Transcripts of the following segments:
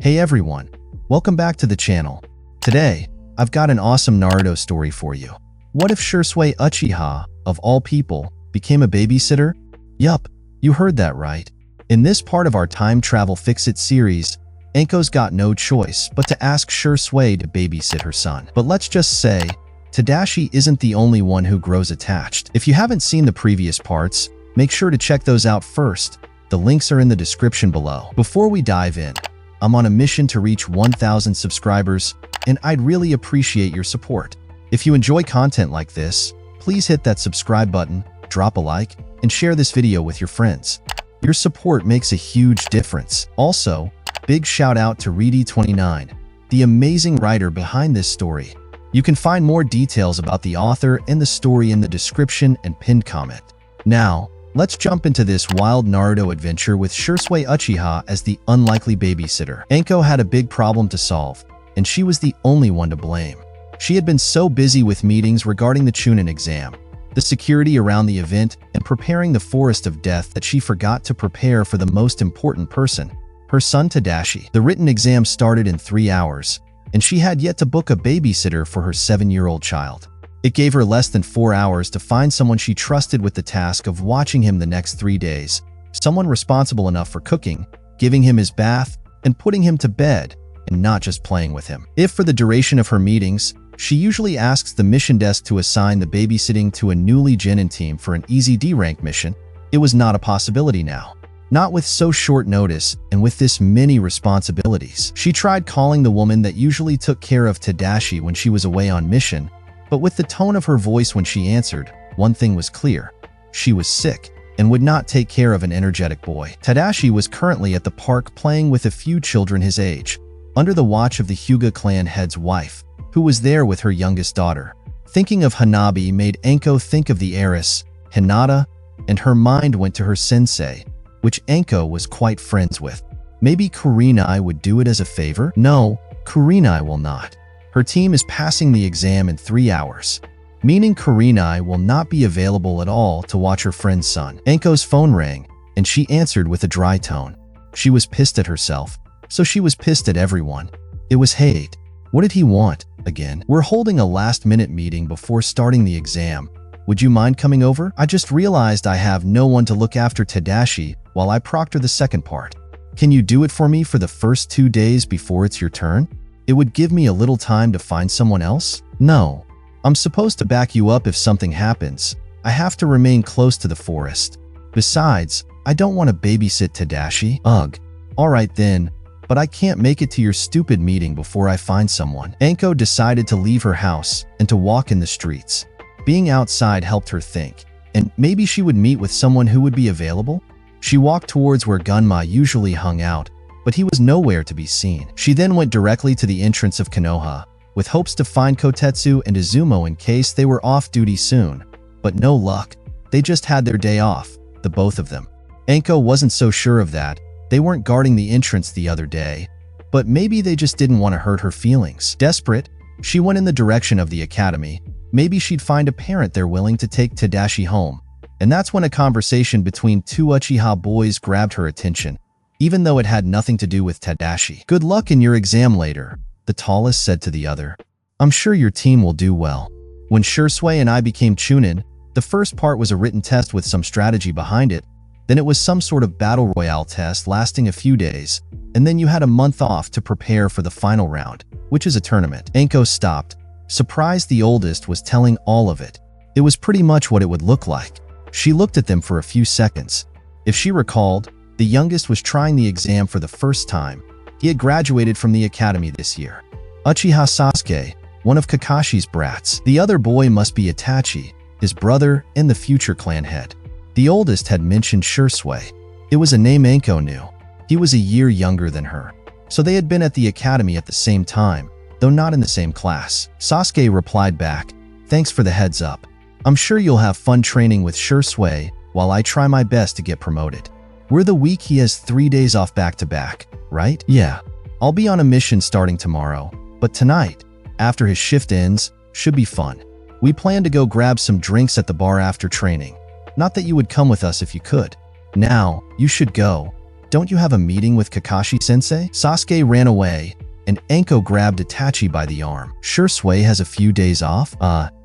Hey everyone, welcome back to the channel. Today, I've got an awesome Naruto story for you. What if Shisui Uchiha, of all people, became a babysitter? Yup, you heard that right. In this part of our time travel fix-it series, Anko's got no choice but to ask Shisui to babysit her son. But let's just say, Tadashi isn't the only one who grows attached. If you haven't seen the previous parts, make sure to check those out first. The links are in the description below. Before we dive in, I'm on a mission to reach 1,000 subscribers, and I'd really appreciate your support. If you enjoy content like this, please hit that subscribe button, drop a like, and share this video with your friends. Your support makes a huge difference. Also, big shout out to Reedy29, the amazing writer behind this story. You can find more details about the author and the story in the description and pinned comment. Now, let's jump into this wild Naruto adventure with Shisui Uchiha as the unlikely babysitter. Anko had a big problem to solve, and she was the only one to blame. She had been so busy with meetings regarding the Chunin exam, the security around the event, and preparing the Forest of Death that she forgot to prepare for the most important person, her son Tadashi. The written exam started in 3 hours, and she had yet to book a babysitter for her 7-year-old child. It gave her less than 4 hours to find someone she trusted with the task of watching him the next 3 days, someone responsible enough for cooking, giving him his bath, and putting him to bed, and not just playing with him. If for the duration of her meetings, she usually asks the mission desk to assign the babysitting to a newly Genin team for an easy D-rank mission, it was not a possibility now. Not with so short notice and with this many responsibilities. She tried calling the woman that usually took care of Tadashi when she was away on mission, but with the tone of her voice when she answered, one thing was clear. She was sick and would not take care of an energetic boy. Tadashi was currently at the park playing with a few children his age, under the watch of the Hyuga clan head's wife, who was there with her youngest daughter. Thinking of Hanabi made Anko think of the heiress, Hinata, and her mind went to her sensei, which Anko was quite friends with. Maybe Kurenai would do it as a favor? No, Kurenai will not. Her team is passing the exam in 3 hours, meaning Kurenai will not be available at all to watch her friend's son. Anko's phone rang, and she answered with a dry tone. She was pissed at herself, so she was pissed at everyone. It was hate. What did he want, again? We're holding a last-minute meeting before starting the exam. Would you mind coming over? I just realized I have no one to look after Tadashi while I proctor the second part. Can you do it for me for the first 2 days before it's your turn? It would give me a little time to find someone else? No. I'm supposed to back you up if something happens. I have to remain close to the forest. Besides, I don't want to babysit Tadashi. Ugh. Alright then, but I can't make it to your stupid meeting before I find someone. Anko decided to leave her house and to walk in the streets. Being outside helped her think, and maybe she would meet with someone who would be available? She walked towards where Gunma usually hung out, but he was nowhere to be seen. She then went directly to the entrance of Konoha, with hopes to find Kotetsu and Izumo in case they were off duty soon. But no luck. They just had their day off, the both of them. Anko wasn't so sure of that. They weren't guarding the entrance the other day, but maybe they just didn't want to hurt her feelings. Desperate, she went in the direction of the academy. Maybe she'd find a parent there willing to take Tadashi home. And that's when a conversation between two Uchiha boys grabbed her attention, even though it had nothing to do with Tadashi. Good luck in your exam later, the tallest said to the other. I'm sure your team will do well. When Shisui and I became Chunin, the first part was a written test with some strategy behind it, then it was some sort of battle royale test lasting a few days, and then you had a month off to prepare for the final round, which is a tournament. Anko stopped, surprised the oldest was telling all of it. It was pretty much what it would look like. She looked at them for a few seconds. If she recalled, the youngest was trying the exam for the first time. He had graduated from the academy this year. Uchiha Sasuke, one of Kakashi's brats. The other boy must be Itachi, his brother and the future clan head. The oldest had mentioned Shisui. It was a name Anko knew. He was a year younger than her, so they had been at the academy at the same time, though not in the same class. Sasuke replied back, "Thanks for the heads up. I'm sure you'll have fun training with Shisui while I try my best to get promoted. We're the week he has 3 days off back-to-back, right? Yeah. I'll be on a mission starting tomorrow, but tonight, after his shift ends, should be fun. We plan to go grab some drinks at the bar after training. Not that you would come with us if you could. Now, you should go. Don't you have a meeting with Kakashi-sensei? Sasuke ran away, and Anko grabbed Itachi by the arm. Shisui has a few days off?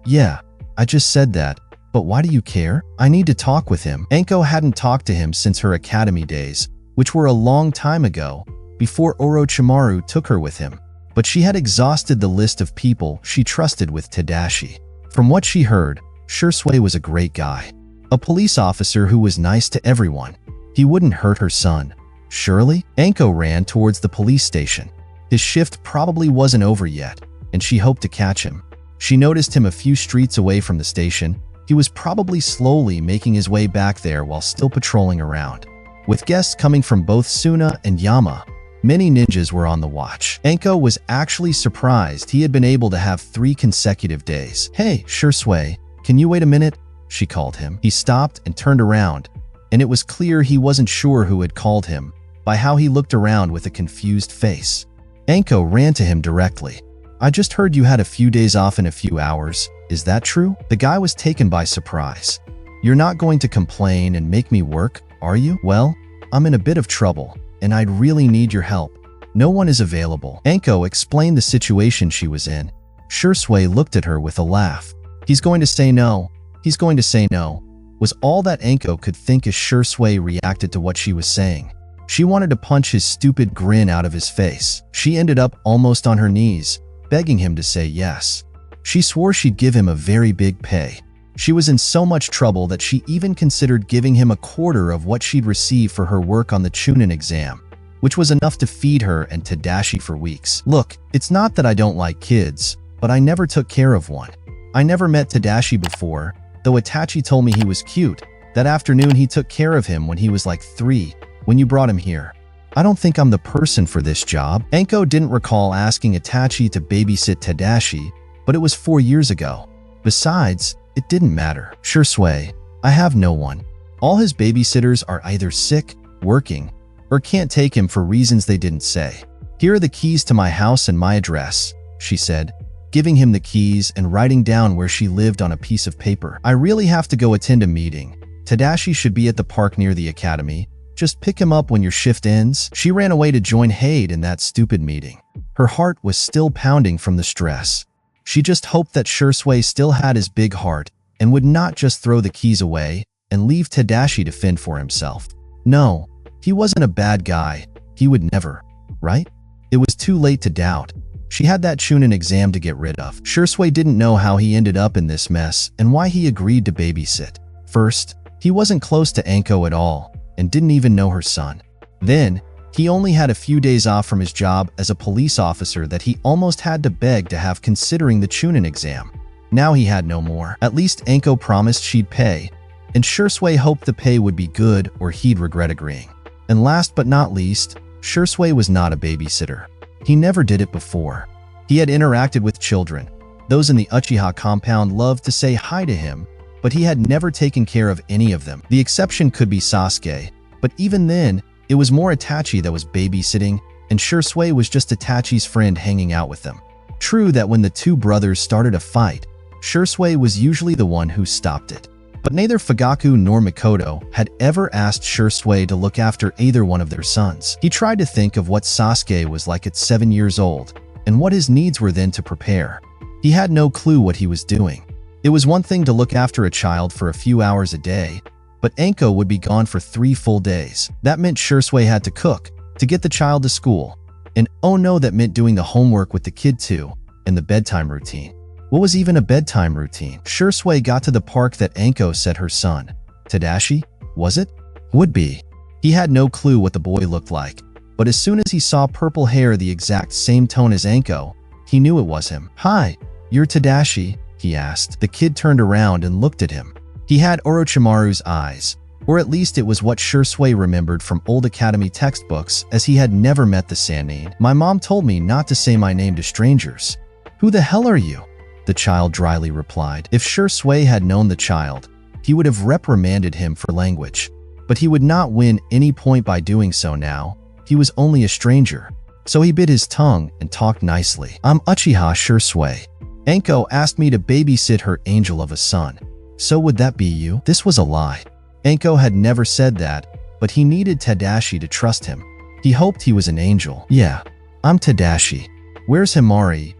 Yeah, I just said that. But why do you care? I need to talk with him. Anko hadn't talked to him since her academy days, which were a long time ago, before Orochimaru took her with him. But she had exhausted the list of people she trusted with Tadashi. From what she heard, Shisui was a great guy. A police officer who was nice to everyone. He wouldn't hurt her son. Surely? Anko ran towards the police station. His shift probably wasn't over yet, and she hoped to catch him. She noticed him a few streets away from the station. He was probably slowly making his way back there while still patrolling around. With guests coming from both Suna and Yama, many ninjas were on the watch. Anko was actually surprised he had been able to have 3 consecutive days. Hey, Shisui, can you wait a minute? She called him. He stopped and turned around, and it was clear he wasn't sure who had called him by how he looked around with a confused face. Anko ran to him directly. I just heard you had a few days off in a few hours. Is that true? The guy was taken by surprise. You're not going to complain and make me work, are you? Well, I'm in a bit of trouble, and I'd really need your help. No one is available. Anko explained the situation she was in. Shisui looked at her with a laugh. He's going to say no. He's going to say no, was all that Anko could think as Shisui reacted to what she was saying. She wanted to punch his stupid grin out of his face. She ended up almost on her knees, begging him to say yes. She swore she'd give him a very big pay. She was in so much trouble that she even considered giving him a quarter of what she'd receive for her work on the Chunin exam, which was enough to feed her and Tadashi for weeks. Look, it's not that I don't like kids, but I never took care of one. I never met Tadashi before, though Itachi told me he was cute. That afternoon he took care of him when he was like 3, when you brought him here. I don't think I'm the person for this job. Anko didn't recall asking Itachi to babysit Tadashi, but it was 4 years ago. Besides, it didn't matter. Shisui, I have no one. All his babysitters are either sick, working, or can't take him for reasons they didn't say. Here are the keys to my house and my address, she said, giving him the keys and writing down where she lived on a piece of paper. I really have to go attend a meeting. Tadashi should be at the park near the academy. Just pick him up when your shift ends. She ran away to join Hade in that stupid meeting. Her heart was still pounding from the stress. She just hoped that Shisui still had his big heart and would not just throw the keys away and leave Tadashi to fend for himself. No, he wasn't a bad guy. He would never, right? It was too late to doubt. She had that Chunin exam to get rid of. Shisui didn't know how he ended up in this mess and why he agreed to babysit. First, he wasn't close to Anko at all and didn't even know her son. Then, he only had a few days off from his job as a police officer that he almost had to beg to have considering the Chunin exam. Now he had no more. At least Anko promised she'd pay, and Shisui hoped the pay would be good or he'd regret agreeing. And last but not least, Shisui was not a babysitter. He never did it before. He had interacted with children. Those in the Uchiha compound loved to say hi to him, but he had never taken care of any of them. The exception could be Sasuke, but even then, it was more Itachi that was babysitting, and Shisui was just Itachi's friend hanging out with them. True that when the two brothers started a fight, Shisui was usually the one who stopped it. But neither Fugaku nor Mikoto had ever asked Shisui to look after either one of their sons. He tried to think of what Sasuke was like at 7 years old, and what his needs were then to prepare. He had no clue what he was doing. It was one thing to look after a child for a few hours a day, but Anko would be gone for 3 full days. That meant Shisui had to cook, to get the child to school. And oh no, that meant doing the homework with the kid too, and the bedtime routine. What was even a bedtime routine? Shisui got to the park that Anko said her son, Tadashi, was it? Would be. He had no clue what the boy looked like, but as soon as he saw purple hair the exact same tone as Anko, he knew it was him. Hi, you're Tadashi, he asked. The kid turned around and looked at him. He had Orochimaru's eyes, or at least it was what Shisui remembered from old academy textbooks, as he had never met the Sannin. My mom told me not to say my name to strangers. Who the hell are you? The child dryly replied. If Shisui had known the child, he would have reprimanded him for language. But he would not win any point by doing so now. He was only a stranger. So he bit his tongue and talked nicely. I'm Uchiha Shisui. Anko asked me to babysit her angel of a son. So would that be you? This was a lie. Anko had never said that, but he needed Tadashi to trust him. He hoped he was an angel. "Yeah, I'm Tadashi. Where's Himari,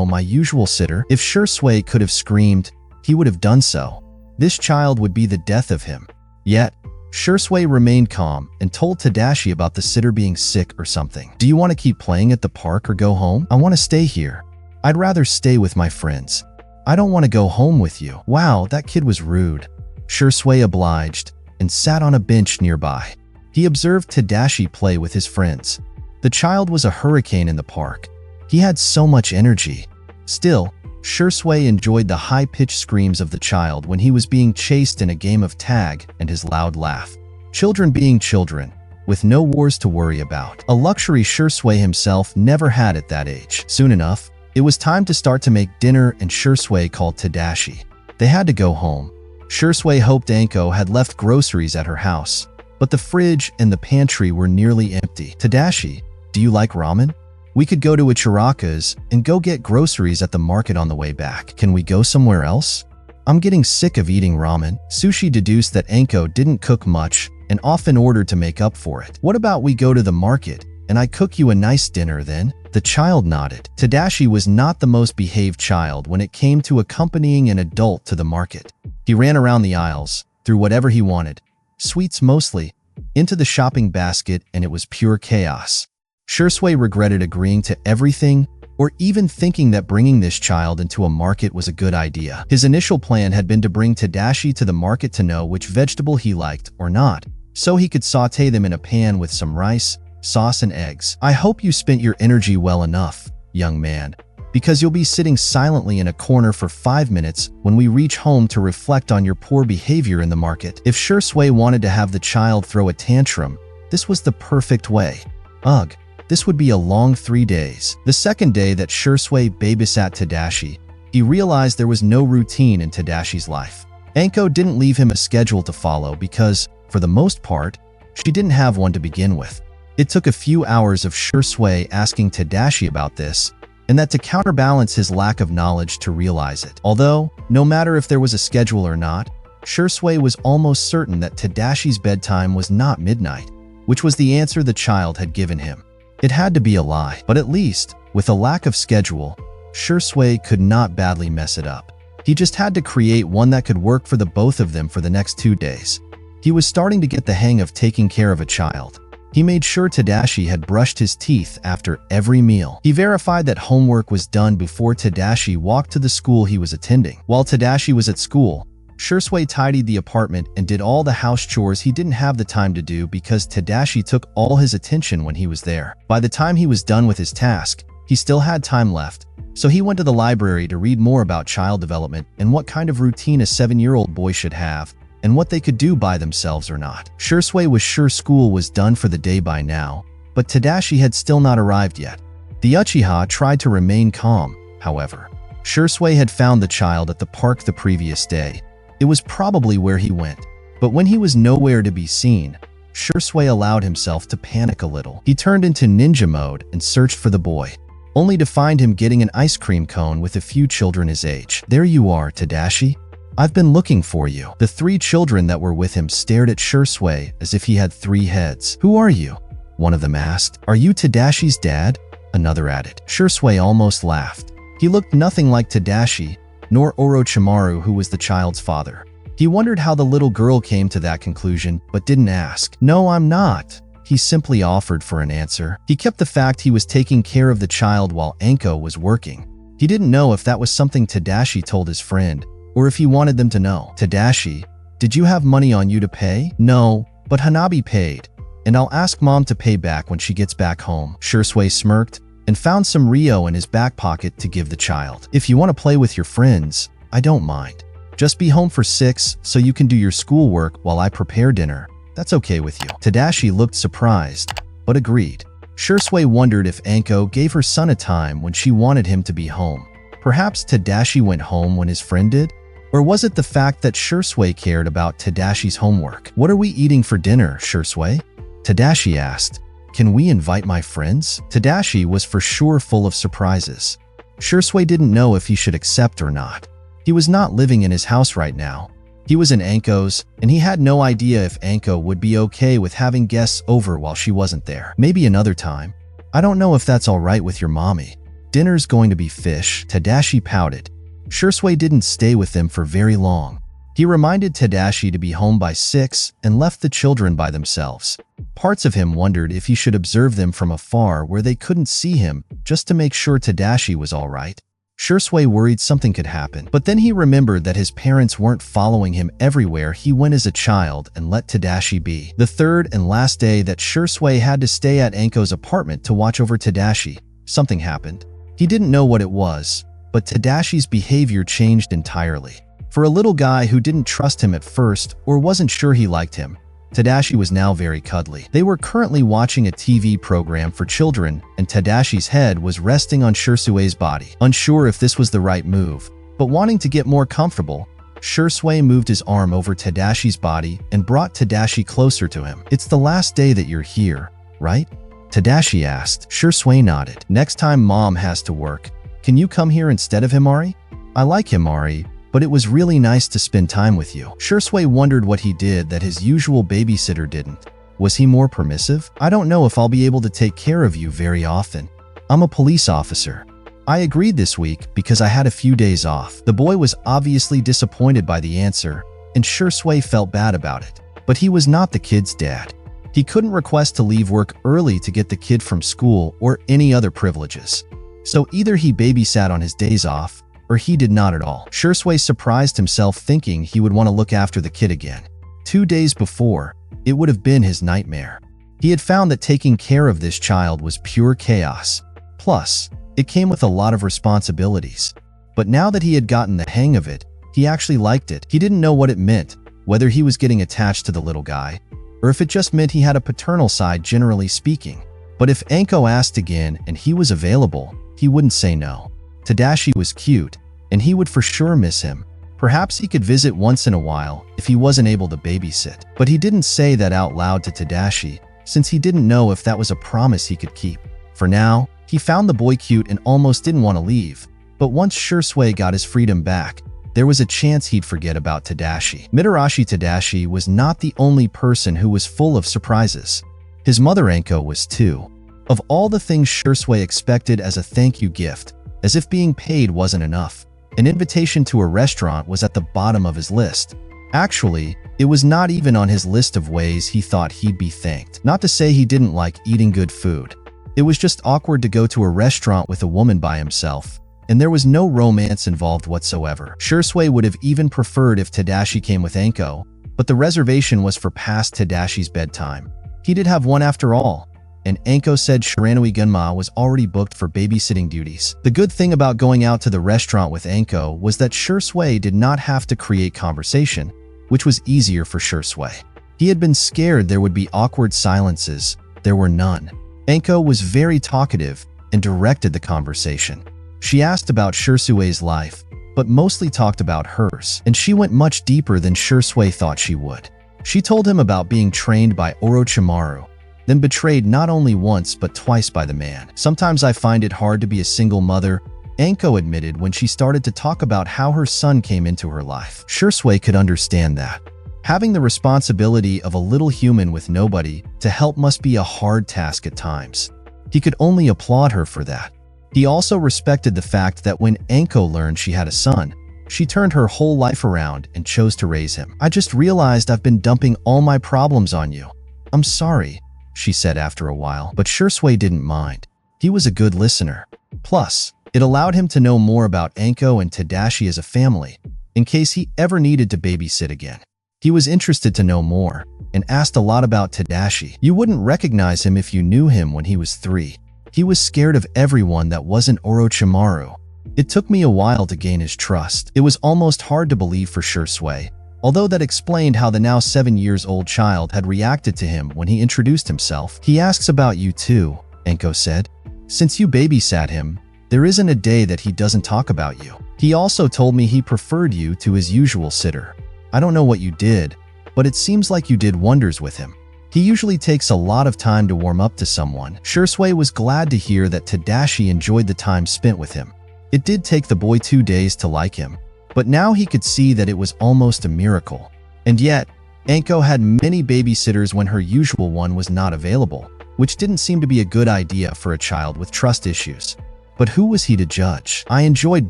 my usual sitter?" If Shisui could have screamed, he would have done so. This child would be the death of him. Yet, Shisui remained calm and told Tadashi about the sitter being sick or something. "Do you want to keep playing at the park or go home?" "I want to stay here. I'd rather stay with my friends. I don't want to go home with you." "Wow, that kid was rude." Shisui obliged and sat on a bench nearby. He observed Tadashi play with his friends. The child was a hurricane in the park. He had so much energy. Still, Shisui enjoyed the high-pitched screams of the child when he was being chased in a game of tag and his loud laugh. Children being children, with no wars to worry about. A luxury Shisui himself never had at that age. Soon enough, it was time to start to make dinner and Shisui called Tadashi. They had to go home. Shisui hoped Anko had left groceries at her house, but the fridge and the pantry were nearly empty. "Tadashi, do you like ramen? We could go to Ichiraka's and go get groceries at the market on the way back. Can we go somewhere else? I'm getting sick of eating ramen." Sushi deduced that Anko didn't cook much and often ordered to make up for it. "What about we go to the market and I cook you a nice dinner then?" The child nodded. Tadashi was not the most behaved child when it came to accompanying an adult to the market. He ran around the aisles, threw whatever he wanted, sweets mostly, into the shopping basket, and it was pure chaos. Shisui regretted agreeing to everything or even thinking that bringing this child into a market was a good idea. His initial plan had been to bring Tadashi to the market to know which vegetable he liked or not, so he could saute them in a pan with some rice, sauce, and eggs. "I hope you spent your energy well enough, young man, because you'll be sitting silently in a corner for 5 minutes when we reach home to reflect on your poor behavior in the market." If Shisui wanted to have the child throw a tantrum, this was the perfect way. Ugh. This would be a long 3 days. The second day that Shisui babysat Tadashi, he realized there was no routine in Tadashi's life. Anko didn't leave him a schedule to follow because, for the most part, she didn't have one to begin with. It took a few hours of Shisui asking Tadashi about this, and that to counterbalance his lack of knowledge to realize it. Although, no matter if there was a schedule or not, Shisui was almost certain that Tadashi's bedtime was not midnight, which was the answer the child had given him. It had to be a lie, but at least, with a lack of schedule, Shisui could not badly mess it up. He just had to create one that could work for the both of them for the next 2 days. He was starting to get the hang of taking care of a child. He made sure Tadashi had brushed his teeth after every meal. He verified that homework was done before Tadashi walked to the school he was attending. While Tadashi was at school, Shisui tidied the apartment and did all the house chores he didn't have the time to do because Tadashi took all his attention when he was there. By the time he was done with his task, he still had time left, so he went to the library to read more about child development and what kind of routine a 7-year-old boy should have, and what they could do by themselves or not. Shisui was sure school was done for the day by now, but Tadashi had still not arrived yet. The Uchiha tried to remain calm, however. Shisui had found the child at the park the previous day. It was probably where he went, but when he was nowhere to be seen, Shisui allowed himself to panic a little. He turned into ninja mode and searched for the boy, only to find him getting an ice cream cone with a few children his age. "There you are, Tadashi. I've been looking for you." The 3 children that were with him stared at Shisui as if he had 3 heads. "Who are you?" one of them asked. "Are you Tadashi's dad?" another added. Shisui almost laughed. He looked nothing like Tadashi, nor Orochimaru, who was the child's father. He wondered how the little girl came to that conclusion, but didn't ask. "No, I'm not." He simply offered for an answer. He kept the fact he was taking care of the child while Anko was working. He didn't know if that was something Tadashi told his friend, or if he wanted them to know. "Tadashi, did you have money on you to pay?" "No, but Hanabi paid, and I'll ask Mom to pay back when she gets back home." Shisui smirked and found some Rio in his back pocket to give the child. "If you want to play with your friends, I don't mind. Just be home for 6 so you can do your schoolwork while I prepare dinner. That's okay with you." Tadashi looked surprised, but agreed. Shisui wondered if Anko gave her son a time when she wanted him to be home. Perhaps Tadashi went home when his friend did? Or was it the fact that Shisui cared about Tadashi's homework? "What are we eating for dinner, Shisui?" Tadashi asked. "Can we invite my friends?" Tadashi was for sure full of surprises. Shisui didn't know if he should accept or not. He was not living in his house right now, He was in Anko's, and he had no idea if Anko would be okay with having guests over while she wasn't there. Maybe another time. I don't know if that's alright with your mommy. Dinner's going to be fish. Tadashi pouted. Shisui didn't stay with them for very long. He reminded Tadashi to be home by 6 and left the children by themselves. Parts of him wondered if he should observe them from afar where they couldn't see him, just to make sure Tadashi was alright. Shisui worried something could happen, but then he remembered that his parents weren't following him everywhere he went as a child and let Tadashi be. The third and last day that Shisui had to stay at Anko's apartment to watch over Tadashi, something happened. He didn't know what it was, but Tadashi's behavior changed entirely. For a little guy who didn't trust him at first or wasn't sure he liked him, Tadashi was now very cuddly. They were currently watching a TV program for children, and Tadashi's head was resting on Shisui's body. Unsure if this was the right move, but wanting to get more comfortable, Shisui moved his arm over Tadashi's body and brought Tadashi closer to him. "It's the last day that you're here, right?" Tadashi asked. Shisui nodded. "Next time mom has to work, can you come here instead of Himari? I like Himari, but it was really nice to spend time with you." Shisui wondered what he did that his usual babysitter didn't. Was he more permissive? "I don't know if I'll be able to take care of you very often. I'm a police officer. I agreed this week because I had a few days off." The boy was obviously disappointed by the answer, and Shisui felt bad about it. But he was not the kid's dad. He couldn't request to leave work early to get the kid from school or any other privileges. So either he babysat on his days off, or he did not at all. Shisui surprised himself thinking he would want to look after the kid again. 2 days before, it would have been his nightmare. He had found that taking care of this child was pure chaos. Plus, it came with a lot of responsibilities. But now that he had gotten the hang of it, he actually liked it. He didn't know what it meant, whether he was getting attached to the little guy, or if it just meant he had a paternal side generally speaking. But if Anko asked again and he was available, he wouldn't say no. Tadashi was cute, and he would for sure miss him. Perhaps he could visit once in a while if he wasn't able to babysit. But he didn't say that out loud to Tadashi, since he didn't know if that was a promise he could keep. For now, he found the boy cute and almost didn't want to leave. But once Shisui got his freedom back, there was a chance he'd forget about Tadashi. Mitarashi Tadashi was not the only person who was full of surprises. His mother Anko was too. Of all the things Shisui expected as a thank you gift, as if being paid wasn't enough, an invitation to a restaurant was at the bottom of his list. Actually, it was not even on his list of ways he thought he'd be thanked. Not to say he didn't like eating good food. It was just awkward to go to a restaurant with a woman by himself, and there was no romance involved whatsoever. Shisui would have even preferred if Tadashi came with Anko, but the reservation was for past Tadashi's bedtime. He did have one after all, and Anko said Shiranui Gunma was already booked for babysitting duties. The good thing about going out to the restaurant with Anko was that Shisui did not have to create conversation, which was easier for Shisui. He had been scared there would be awkward silences. There were none. Anko was very talkative and directed the conversation. She asked about Shisui's life, but mostly talked about hers, and she went much deeper than Shisui thought she would. She told him about being trained by Orochimaru, then betrayed not only once but twice by the man. "Sometimes I find it hard to be a single mother," Anko admitted when she started to talk about how her son came into her life. Shisui could understand that. Having the responsibility of a little human with nobody to help must be a hard task at times. He could only applaud her for that. He also respected the fact that when Anko learned she had a son, she turned her whole life around and chose to raise him. "I just realized I've been dumping all my problems on you. I'm sorry," she said after a while, but Shisui didn't mind. He was a good listener. Plus, it allowed him to know more about Anko and Tadashi as a family, in case he ever needed to babysit again. He was interested to know more, and asked a lot about Tadashi. "You wouldn't recognize him if you knew him when he was 3. He was scared of everyone that wasn't Orochimaru. It took me a while to gain his trust." It was almost hard to believe for Shisui, although that explained how the now 7-year-old child had reacted to him when he introduced himself. "He asks about you too," Anko said. "Since you babysat him, there isn't a day that he doesn't talk about you. He also told me he preferred you to his usual sitter. I don't know what you did, but it seems like you did wonders with him. He usually takes a lot of time to warm up to someone." Shisui was glad to hear that Tadashi enjoyed the time spent with him. It did take the boy 2 days to like him, But now he could see that it was almost a miracle. And yet, Anko had many babysitters when her usual one was not available, which didn't seem to be a good idea for a child with trust issues. But who was he to judge? I enjoyed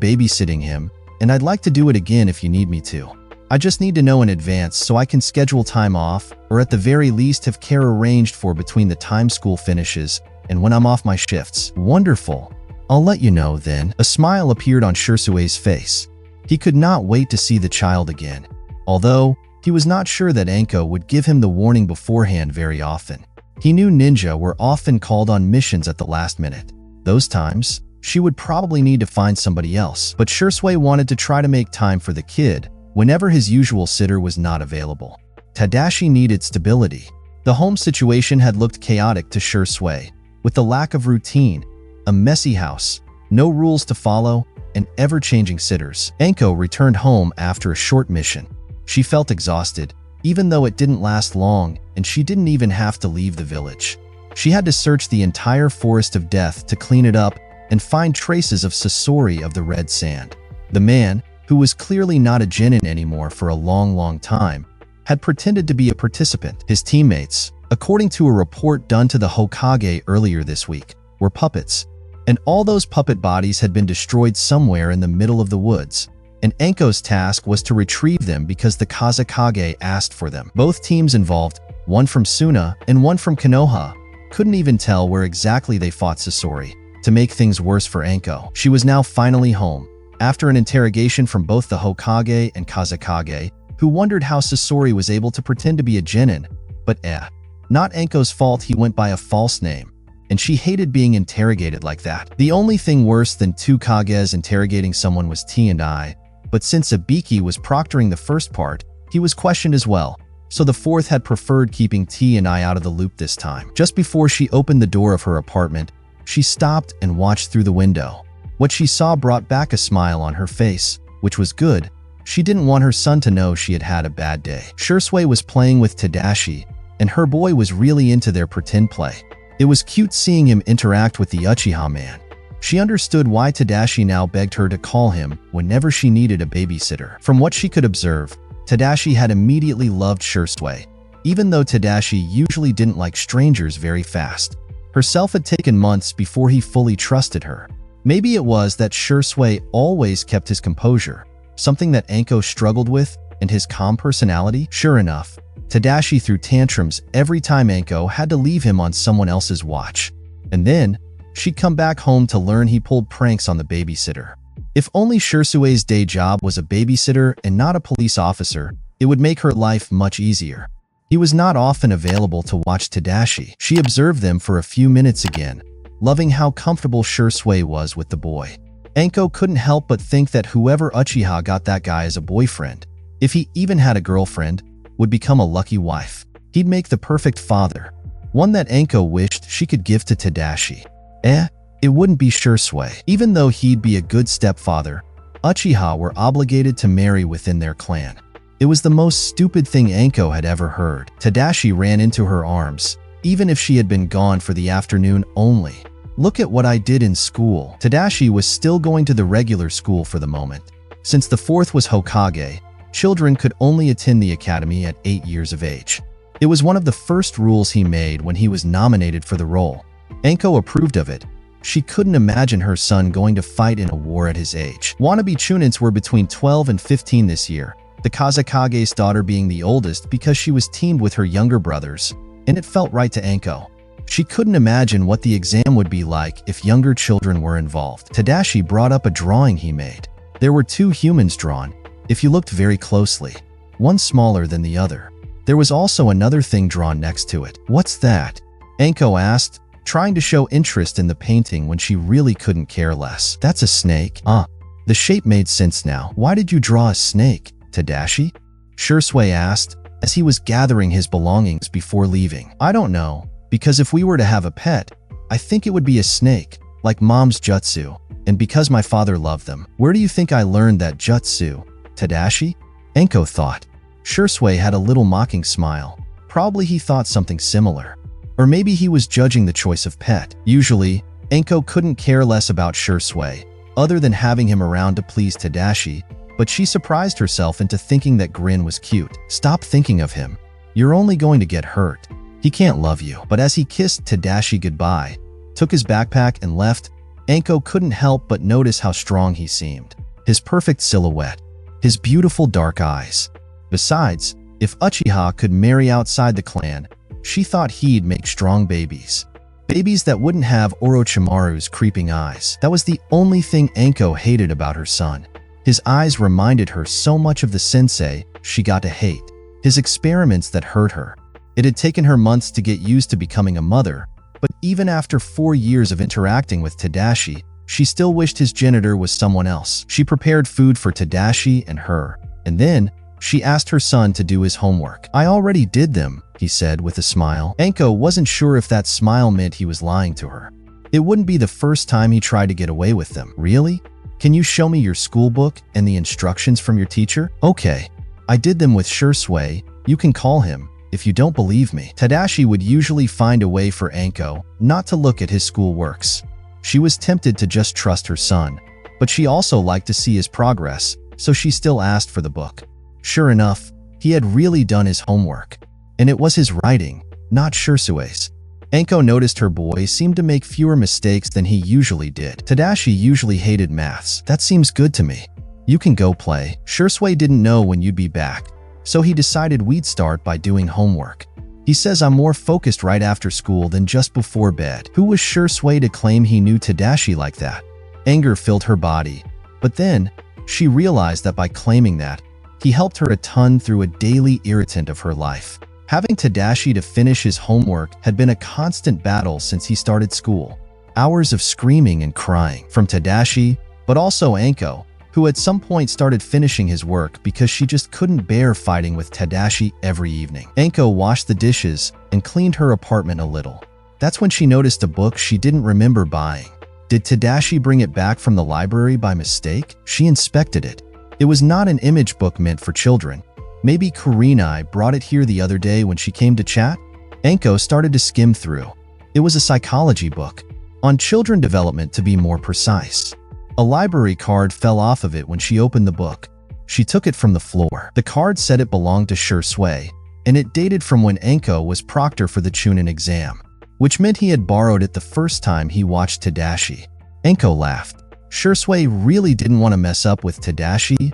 babysitting him, and I'd like to do it again if you need me to. I just need to know in advance so I can schedule time off, or at the very least have care arranged for between the time school finishes and when I'm off my shifts. Wonderful. I'll let you know then. A smile appeared on Shisui's face. He could not wait to see the child again, although he was not sure that Anko would give him the warning beforehand very often. He knew ninja were often called on missions at the last minute. Those times, she would probably need to find somebody else, but Shisui wanted to try to make time for the kid whenever his usual sitter was not available. Tadashi needed stability. The home situation had looked chaotic to Shisui, with the lack of routine, a messy house, no rules to follow, and ever-changing sitters. Anko returned home after a short mission. She felt exhausted, even though it didn't last long, and she didn't even have to leave the village. She had to search the entire forest of death to clean it up and find traces of Shisui of the red sand. The man, who was clearly not a genin anymore for a long time, had pretended to be a participant. His teammates, according to a report done to the Hokage earlier this week, were puppets, and all those puppet bodies had been destroyed somewhere in the middle of the woods, and Anko's task was to retrieve them because the Kazekage asked for them. Both teams involved, one from Suna and one from Konoha, couldn't even tell where exactly they fought Shisui. To make things worse for Anko, she was now finally home, after an interrogation from both the Hokage and Kazekage, who wondered how Shisui was able to pretend to be a genin, but not Anko's fault he went by a false name, and she hated being interrogated like that. The only thing worse than two Kages interrogating someone was T&I, but since Ibiki was proctoring the first part, he was questioned as well, so the fourth had preferred keeping T&I out of the loop this time. Just before she opened the door of her apartment, she stopped and watched through the window. What she saw brought back a smile on her face, which was good. She didn't want her son to know she had had a bad day. Shisui was playing with Tadashi, and her boy was really into their pretend play. It was cute seeing him interact with the Uchiha man. She understood why Tadashi now begged her to call him whenever she needed a babysitter. From what she could observe, Tadashi had immediately loved Shisui, even though Tadashi usually didn't like strangers very fast. Herself had taken months before he fully trusted her. Maybe it was that Shisui always kept his composure, something that Anko struggled with, and his calm personality. Sure enough, Tadashi threw tantrums every time Anko had to leave him on someone else's watch. And then, she'd come back home to learn he pulled pranks on the babysitter. If only Shisui's day job was a babysitter and not a police officer, it would make her life much easier. He was not often available to watch Tadashi. She observed them for a few minutes again, loving how comfortable Shisui was with the boy. Anko couldn't help but think that whoever Uchiha got that guy as a boyfriend, if he even had a girlfriend, would become a lucky wife. He'd make the perfect father, one that Anko wished she could give to Tadashi. It wouldn't be Shisui. Even though he'd be a good stepfather, Uchiha were obligated to marry within their clan. It was the most stupid thing Anko had ever heard. Tadashi ran into her arms, even if she had been gone for the afternoon only. Look at what I did in school. Tadashi was still going to the regular school for the moment. Since the fourth was Hokage, children could only attend the academy at 8 years of age. It was one of the first rules he made when he was nominated for the role. Anko approved of it. She couldn't imagine her son going to fight in a war at his age. Wannabe chunins were between 12 and 15 this year, the Kazekage's daughter being the oldest because she was teamed with her younger brothers, and it felt right to Anko. She couldn't imagine what the exam would be like if younger children were involved. Tadashi brought up a drawing he made. There were two humans drawn, if you looked very closely, one smaller than the other. There was also another thing drawn next to it. What's that? Anko asked, trying to show interest in the painting when she really couldn't care less. That's a snake. The shape made sense now. Why did you draw a snake, Tadashi? Shisui asked, as he was gathering his belongings before leaving. I don't know, because if we were to have a pet, I think it would be a snake, like Mom's jutsu, and because my father loved them. Where do you think I learned that jutsu, Tadashi? Anko thought. Shisui had a little mocking smile. Probably he thought something similar. Or maybe he was judging the choice of pet. Usually, Anko couldn't care less about Shisui, other than having him around to please Tadashi, but she surprised herself into thinking that grin was cute. Stop thinking of him. You're only going to get hurt. He can't love you. But as he kissed Tadashi goodbye, took his backpack and left, Anko couldn't help but notice how strong he seemed. His perfect silhouette, his beautiful dark eyes. Besides, if Uchiha could marry outside the clan, she thought he'd make strong babies. Babies that wouldn't have Orochimaru's creeping eyes. That was the only thing Anko hated about her son. His eyes reminded her so much of the sensei she got to hate. His experiments that hurt her. It had taken her months to get used to becoming a mother, but even after 4 years of interacting with Tadashi, she still wished his genitor was someone else. She prepared food for Tadashi and her, and then she asked her son to do his homework. I already did them, he said with a smile. Anko wasn't sure if that smile meant he was lying to her. It wouldn't be the first time he tried to get away with them. Really? Can you show me your school book and the instructions from your teacher? Okay. I did them with Shisui. You can call him if you don't believe me. Tadashi would usually find a way for Anko not to look at his school works. She was tempted to just trust her son, but she also liked to see his progress, so she still asked for the book. Sure enough, he had really done his homework, and it was his writing, not Shisui's. Anko noticed her boy seemed to make fewer mistakes than he usually did. Tadashi usually hated maths. That seems good to me. You can go play. Shisui didn't know when you'd be back, so he decided we'd start by doing homework. He says I'm more focused right after school than just before bed. Who was Shisui to claim he knew Tadashi like that? Anger filled her body, but then she realized that by claiming that, he helped her a ton through a daily irritant of her life. Having Tadashi to finish his homework had been a constant battle since he started school. Hours of screaming and crying from Tadashi, but also Anko, who at some point started finishing his work because she just couldn't bear fighting with Tadashi every evening. Anko washed the dishes and cleaned her apartment a little. That's when she noticed a book she didn't remember buying. Did Tadashi bring it back from the library by mistake? She inspected it. It was not an image book meant for children. Maybe Kurenai brought it here the other day when she came to chat? Anko started to skim through. It was a psychology book, on children development to be more precise. A library card fell off of it when she opened the book. She took it from the floor. The card said it belonged to Shisui, and it dated from when Anko was proctor for the Chunin exam, which meant he had borrowed it the first time he watched Tadashi. Anko laughed. Shisui really didn't want to mess up with Tadashi,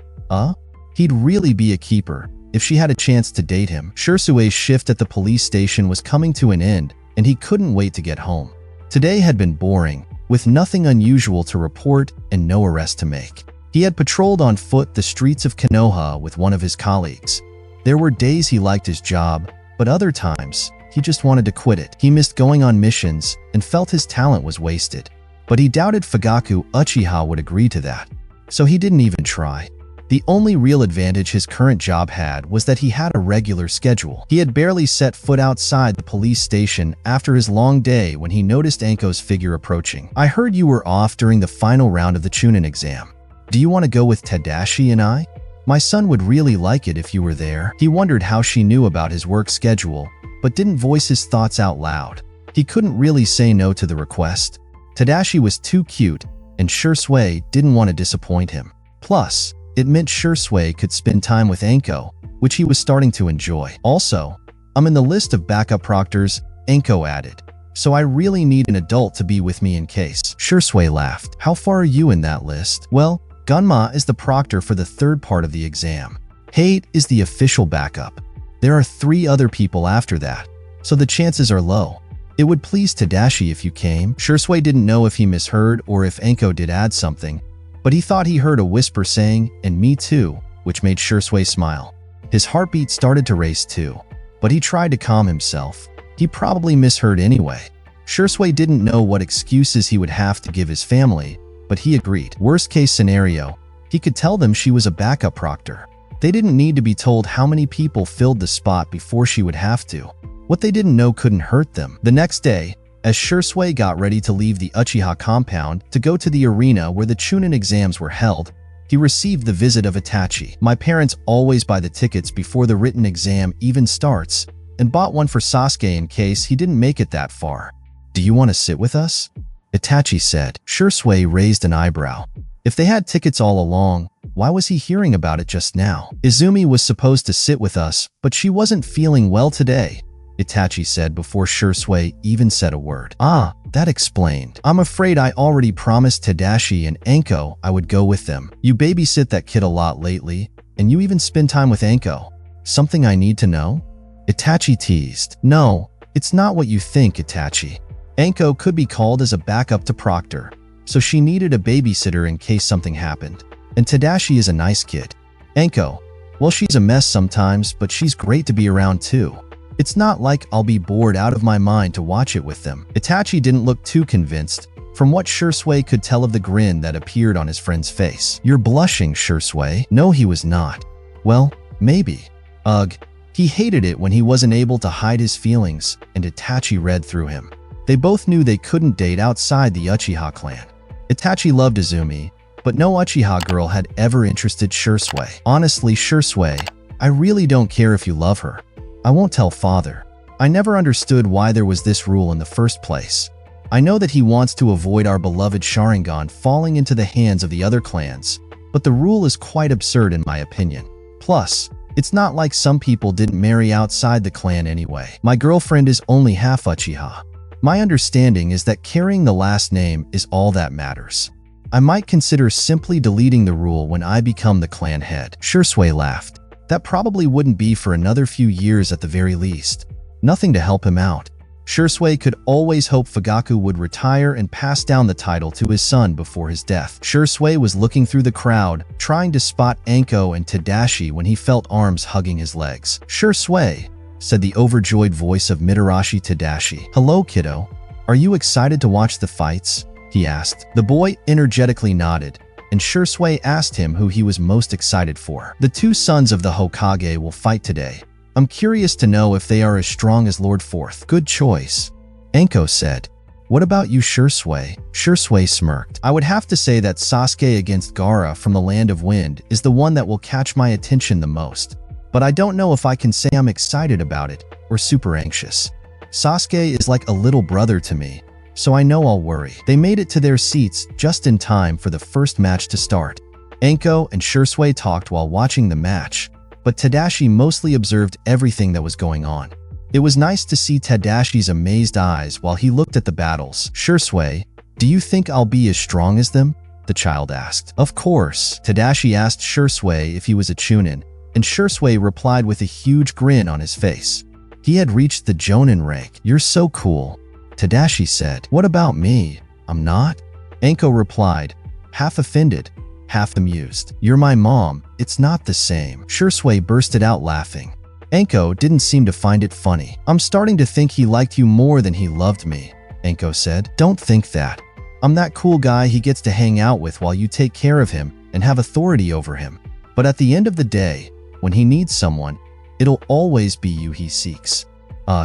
He'd really be a keeper if she had a chance to date him. Shisui's shift at the police station was coming to an end, and he couldn't wait to get home. Today had been boring, with nothing unusual to report and no arrest to make. He had patrolled on foot the streets of Konoha with one of his colleagues. There were days he liked his job, but other times, he just wanted to quit it. He missed going on missions and felt his talent was wasted. But he doubted Fugaku Uchiha would agree to that, so he didn't even try. The only real advantage his current job had was that he had a regular schedule. He had barely set foot outside the police station after his long day when he noticed Anko's figure approaching. I heard you were off during the final round of the Chunin exam. Do you want to go with Tadashi and I? My son would really like it if you were there. He wondered how she knew about his work schedule, but didn't voice his thoughts out loud. He couldn't really say no to the request. Tadashi was too cute, and Shisui didn't want to disappoint him. Plus, it meant Shisui could spend time with Anko, which he was starting to enjoy. Also, I'm in the list of backup proctors, Anko added, so I really need an adult to be with me in case. Shisui laughed. How far are you in that list? Well, Gunma is the proctor for the third part of the exam. Hate is the official backup. There are 3 other people after that, so the chances are low. It would please Tadashi if you came. Shisui didn't know if he misheard or if Anko did add something, but he thought he heard a whisper saying, "And me too," which made Shisui smile. His heartbeat started to race too, but he tried to calm himself. He probably misheard anyway. Shisui didn't know what excuses he would have to give his family, but he agreed. Worst case scenario, he could tell them she was a backup proctor. They didn't need to be told how many people filled the spot before she would have to. What they didn't know couldn't hurt them. The next day, as Shisui got ready to leave the Uchiha compound to go to the arena where the Chunin exams were held, he received the visit of Itachi. My parents always buy the tickets before the written exam even starts, and bought one for Sasuke in case he didn't make it that far. Do you want to sit with us? Itachi said. Shisui raised an eyebrow. If they had tickets all along, Why was he hearing about it just now? Izumi was supposed to sit with us, but she wasn't feeling well today, Itachi said before Shisui even said a word. Ah, that explained. I'm afraid I already promised Tadashi and Anko I would go with them. You babysit that kid a lot lately, and you even spend time with Anko. Something I need to know? Itachi teased. No, it's not what you think, Itachi. Anko could be called as a backup to Proctor, so she needed a babysitter in case something happened. And Tadashi is a nice kid. Anko, well, she's a mess sometimes, but she's great to be around too. It's not like I'll be bored out of my mind to watch it with them. Itachi didn't look too convinced, from what Shisui could tell of the grin that appeared on his friend's face. You're blushing, Shisui. No, he was not. Well, maybe. Ugh, he hated it when he wasn't able to hide his feelings, and Itachi read through him. They both knew they couldn't date outside the Uchiha clan. Itachi loved Izumi, but no Uchiha girl had ever interested Shisui. Honestly, Shisui, I really don't care if you love her. I won't tell father. I never understood why there was this rule in the first place. I know that he wants to avoid our beloved Sharingan falling into the hands of the other clans, but the rule is quite absurd in my opinion. Plus, it's not like some people didn't marry outside the clan anyway. My girlfriend is only half Uchiha. My understanding is that carrying the last name is all that matters. I might consider simply deleting the rule when I become the clan head. Shisui laughed. That probably wouldn't be for another few years at the very least. Nothing to help him out. Shisui could always hope Fugaku would retire and pass down the title to his son before his death. Shisui was looking through the crowd, trying to spot Anko and Tadashi when he felt arms hugging his legs. Shisui, said the overjoyed voice of Mitarashi Tadashi. Hello, kiddo. Are you excited to watch the fights? He asked. The boy energetically nodded, and Shisui asked him who he was most excited for. The two sons of the Hokage will fight today. I'm curious to know if they are as strong as Lord Fourth. Good choice, Anko said. What about you, Shisui? Shisui smirked. I would have to say that Sasuke against Gaara from the Land of Wind is the one that will catch my attention the most. But I don't know if I can say I'm excited about it or super anxious. Sasuke is like a little brother to me, so I know I'll worry. They made it to their seats just in time for the first match to start. Anko and Shisui talked while watching the match, but Tadashi mostly observed everything that was going on. It was nice to see Tadashi's amazed eyes while he looked at the battles. Shisui, do you think I'll be as strong as them? The child asked. Of course. Tadashi asked Shisui if he was a Chunin, and Shisui replied with a huge grin on his face. He had reached the Jonin rank. You're so cool, Tadashi said. What about me? I'm not? Anko replied, half offended, half amused. You're my mom. It's not the same. Shisui bursted out laughing. Anko didn't seem to find it funny. I'm starting to think he liked you more than he loved me, Anko said. Don't think that. I'm that cool guy he gets to hang out with while you take care of him and have authority over him. But at the end of the day, when he needs someone, it'll always be you he seeks.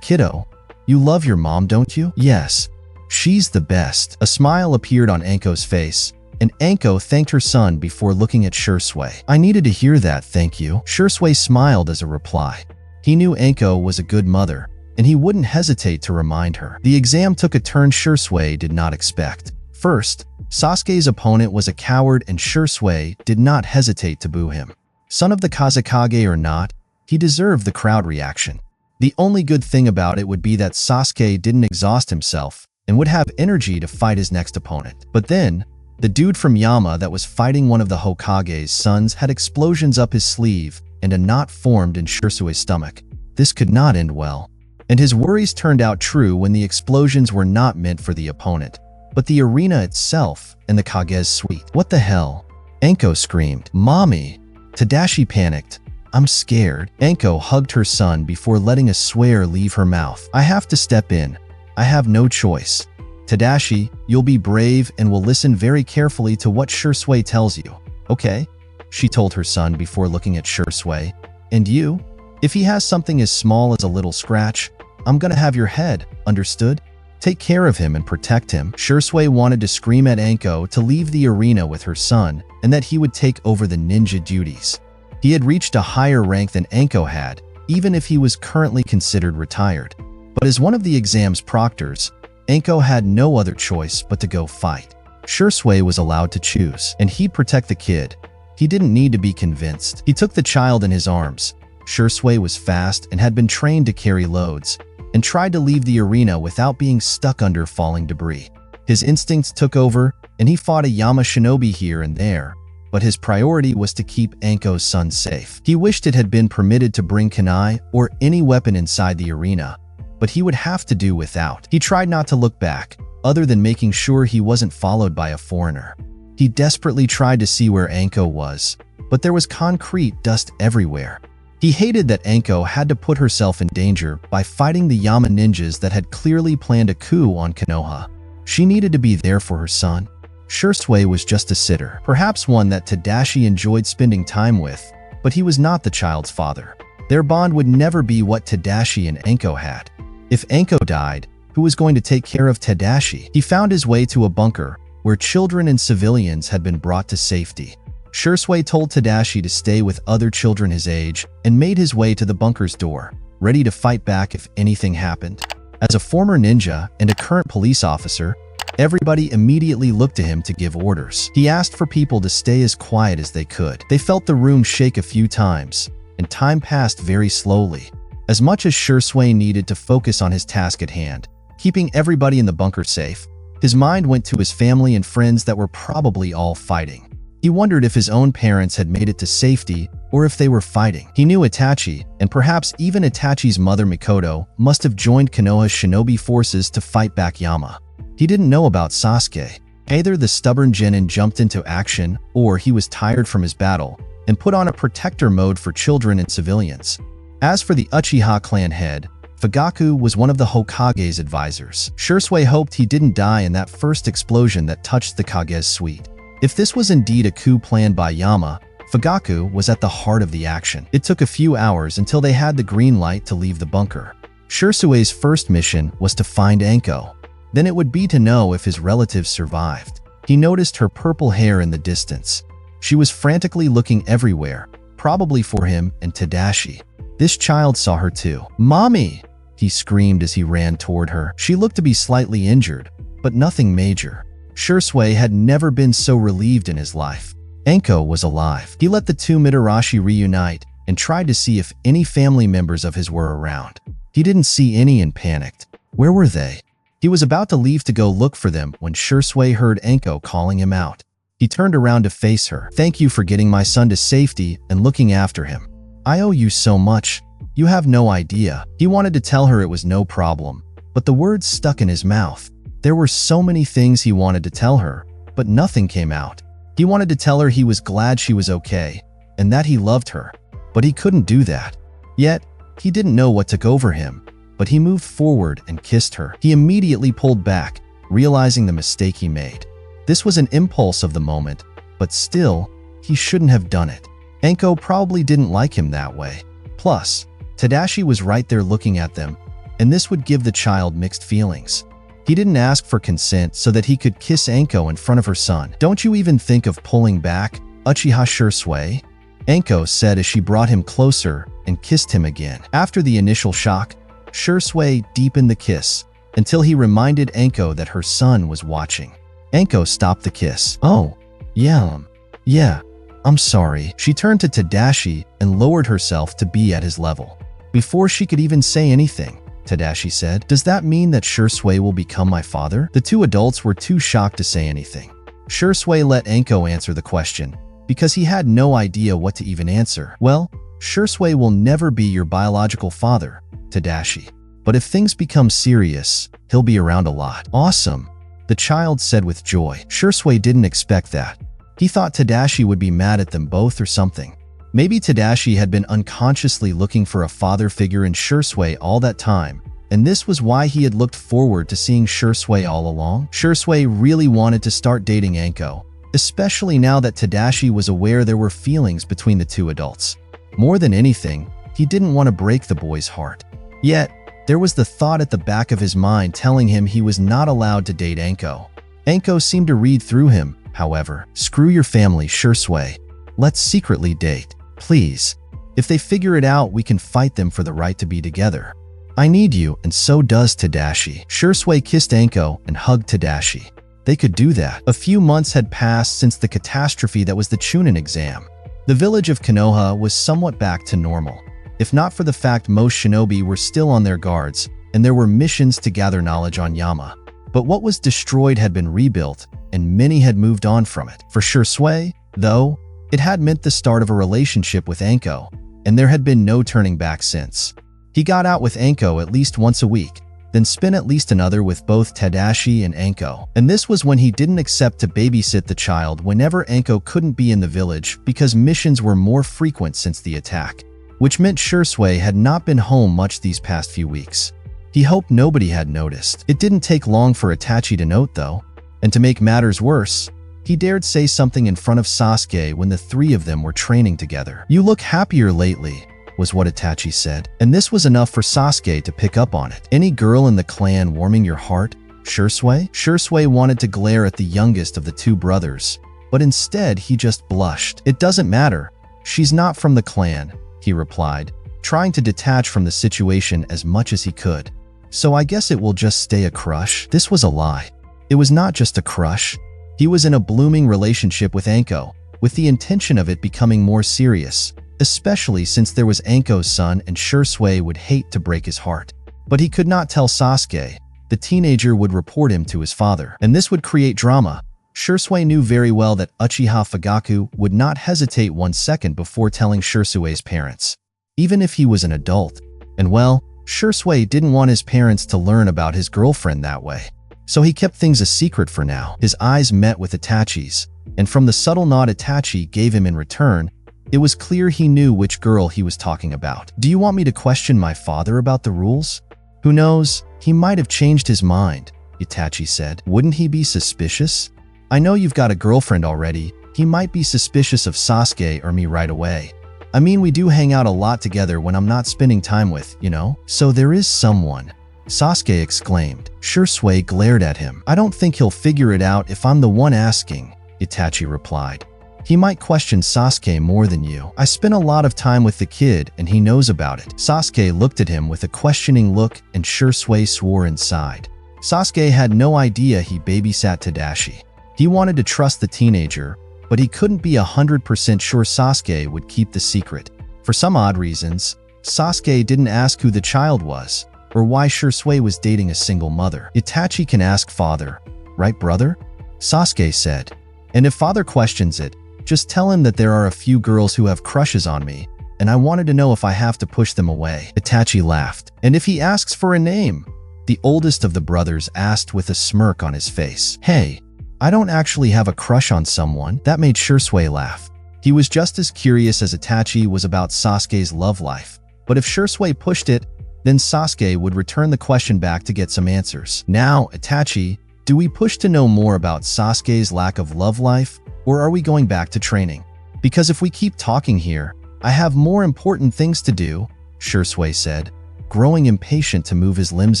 Kiddo, you love your mom, don't you? Yes. She's the best. A smile appeared on Anko's face, and Anko thanked her son before looking at Shisui. I needed to hear that, thank you. Shisui smiled as a reply. He knew Anko was a good mother, and he wouldn't hesitate to remind her. The exam took a turn Shisui did not expect. First, Sasuke's opponent was a coward, and Shisui did not hesitate to boo him. Son of the Kazekage or not, he deserved the crowd reaction. The only good thing about it would be that Sasuke didn't exhaust himself and would have energy to fight his next opponent. But then, the dude from Yama that was fighting one of the Hokage's sons had explosions up his sleeve and a knot formed in Shisui's stomach. This could not end well. And his worries turned out true when the explosions were not meant for the opponent, but the arena itself and the Kage's suite. What the hell? Anko screamed. Mommy! Tadashi panicked. I'm scared. Anko hugged her son before letting a swear leave her mouth. I have to step in. I have no choice. Tadashi, you'll be brave and will listen very carefully to what Shisui tells you, okay? She told her son before looking at Shisui. And you? If he has something as small as a little scratch, I'm gonna have your head, understood? Take care of him and protect him. Shisui wanted to scream at Anko to leave the arena with her son and that he would take over the ninja duties. He had reached a higher rank than Anko had, even if he was currently considered retired. But as one of the exam's proctors, Anko had no other choice but to go fight. Shisui was allowed to choose, and he'd protect the kid, He didn't need to be convinced. He took the child in his arms. Shisui was fast and had been trained to carry loads, and tried to leave the arena without being stuck under falling debris. His instincts took over, and he fought a Yama shinobi here and there, but his priority was to keep Anko's son safe. He wished it had been permitted to bring kunai or any weapon inside the arena, but he would have to do without. He tried not to look back, other than making sure he wasn't followed by a foreigner. He desperately tried to see where Anko was, but there was concrete dust everywhere. He hated that Anko had to put herself in danger by fighting the Yama ninjas that had clearly planned a coup on Konoha. She needed to be there for her son. Shisui was just a sitter, perhaps one that Tadashi enjoyed spending time with, but he was not the child's father. Their bond would never be what Tadashi and Anko had. If Anko died, who was going to take care of Tadashi? He found his way to a bunker where children and civilians had been brought to safety. Shisui told Tadashi to stay with other children his age and made his way to the bunker's door, ready to fight back if anything happened. As a former ninja and a current police officer, everybody immediately looked to him to give orders. He asked for people to stay as quiet as they could. They felt the room shake a few times, and time passed very slowly. As much as Shisui needed to focus on his task at hand, keeping everybody in the bunker safe, his mind went to his family and friends that were probably all fighting. He wondered if his own parents had made it to safety or if they were fighting. He knew Itachi, and perhaps even Itachi's mother Mikoto, must have joined Konoha's shinobi forces to fight back Yama. He didn't know about Sasuke. Either the stubborn genin jumped into action, or he was tired from his battle and put on a protector mode for children and civilians. As for the Uchiha clan head, Fugaku was one of the Hokage's advisors. Shisui hoped he didn't die in that first explosion that touched the Kage's suite. If this was indeed a coup planned by Yama, Fugaku was at the heart of the action. It took a few hours until they had the green light to leave the bunker. Shisui's first mission was to find Anko. Then it would be to know if his relatives survived. He noticed her purple hair in the distance. She was frantically looking everywhere, probably for him and Tadashi. This child saw her too. "Mommy!" he screamed as he ran toward her. She looked to be slightly injured, but nothing major. Shisui had never been so relieved in his life. Anko was alive. He let the two Mitarashi reunite and tried to see if any family members of his were around. He didn't see any and panicked. Where were they? He was about to leave to go look for them when Shisui heard Anko calling him out. He turned around to face her. "Thank you for getting my son to safety and looking after him. I owe you so much. You have no idea." He wanted to tell her it was no problem, but the words stuck in his mouth. There were so many things he wanted to tell her, but nothing came out. He wanted to tell her he was glad she was okay, and that he loved her, but he couldn't do that. Yet, he didn't know what took over him, but he moved forward and kissed her. He immediately pulled back, realizing the mistake he made. This was an impulse of the moment, but still, he shouldn't have done it. Anko probably didn't like him that way. Plus, Tadashi was right there looking at them, and this would give the child mixed feelings. He didn't ask for consent so that he could kiss Anko in front of her son. "Don't you even think of pulling back, Uchiha Shisui?" Anko said as she brought him closer and kissed him again. After the initial shock, Shisui deepened the kiss until he reminded Anko that her son was watching. Anko stopped the kiss. "Oh, yeah, I'm sorry." She turned to Tadashi and lowered herself to be at his level. Before she could even say anything, Tadashi said, "Does that mean that Shisui will become my father?" The two adults were too shocked to say anything. Shisui let Anko answer the question, because he had no idea what to even answer. "Well, Shisui will never be your biological father, Tadashi. But if things become serious, he'll be around a lot." "Awesome," the child said with joy. Shisui didn't expect that. He thought Tadashi would be mad at them both or something. Maybe Tadashi had been unconsciously looking for a father figure in Shisui all that time, and this was why he had looked forward to seeing Shisui all along. Shisui really wanted to start dating Anko, especially now that Tadashi was aware there were feelings between the two adults. More than anything, he didn't want to break the boy's heart. Yet, there was the thought at the back of his mind telling him he was not allowed to date Anko. Anko seemed to read through him, however. "Screw your family, Shisui. Let's secretly date. Please. If they figure it out, we can fight them for the right to be together. I need you, and so does Tadashi." Shisui kissed Anko and hugged Tadashi. They could do that. A few months had passed since the catastrophe that was the Chunin exam. The village of Konoha was somewhat back to normal, if not for the fact most shinobi were still on their guards, and there were missions to gather knowledge on Yama. But what was destroyed had been rebuilt, and many had moved on from it. For Shisui, though, it had meant the start of a relationship with Anko, and there had been no turning back since. He got out with Anko at least once a week, then spent at least another with both Tadashi and Anko. And this was when he didn't accept to babysit the child whenever Anko couldn't be in the village because missions were more frequent since the attack, which meant Shisui had not been home much these past few weeks. He hoped nobody had noticed. It didn't take long for Itachi to note, though, and to make matters worse, he dared say something in front of Sasuke when the three of them were training together. "You look happier lately," was what Itachi said, and this was enough for Sasuke to pick up on it. "Any girl in the clan warming your heart, Shisui?" Shisui wanted to glare at the youngest of the two brothers, but instead he just blushed. "It doesn't matter. She's not from the clan," he replied, trying to detach from the situation as much as he could. "So I guess it will just stay a crush?" This was a lie. It was not just a crush. He was in a blooming relationship with Anko, with the intention of it becoming more serious, especially since there was Anko's son and Shisui would hate to break his heart. But he could not tell Sasuke. The teenager would report him to his father, and this would create drama. Shisui knew very well that Uchiha Fugaku would not hesitate 1 second before telling Shisui's parents, even if he was an adult. And well, Shisui didn't want his parents to learn about his girlfriend that way. So he kept things a secret for now. His eyes met with Itachi's, and from the subtle nod Itachi gave him in return, it was clear he knew which girl he was talking about. "Do you want me to question my father about the rules?" "Who knows, he might have changed his mind," Itachi said. "Wouldn't he be suspicious? I know you've got a girlfriend already. He might be suspicious of Sasuke or me right away. I mean, we do hang out a lot together when I'm not spending time with, you know? So there is someone," Sasuke exclaimed. Shisui glared at him. "I don't think he'll figure it out if I'm the one asking," Itachi replied. "He might question Sasuke more than you. I spent a lot of time with the kid and he knows about it." Sasuke looked at him with a questioning look and Shisui swore inside. Sasuke had no idea he babysat Tadashi. He wanted to trust the teenager, but he couldn't be 100% sure Sasuke would keep the secret. For some odd reasons, Sasuke didn't ask who the child was, or why Shisui was dating a single mother. "Itachi can ask father, right brother?" Sasuke said. "And if father questions it, just tell him that there are a few girls who have crushes on me, and I wanted to know if I have to push them away." Itachi laughed. "And if he asks for a name?" The oldest of the brothers asked with a smirk on his face. "Hey, I don't actually have a crush on someone." That made Shisui laugh. He was just as curious as Itachi was about Sasuke's love life, but if Shisui pushed it, then Sasuke would return the question back to get some answers. "Now, Itachi, do we push to know more about Sasuke's lack of love life, or are we going back to training? Because if we keep talking here, I have more important things to do," Shisui said, growing impatient to move his limbs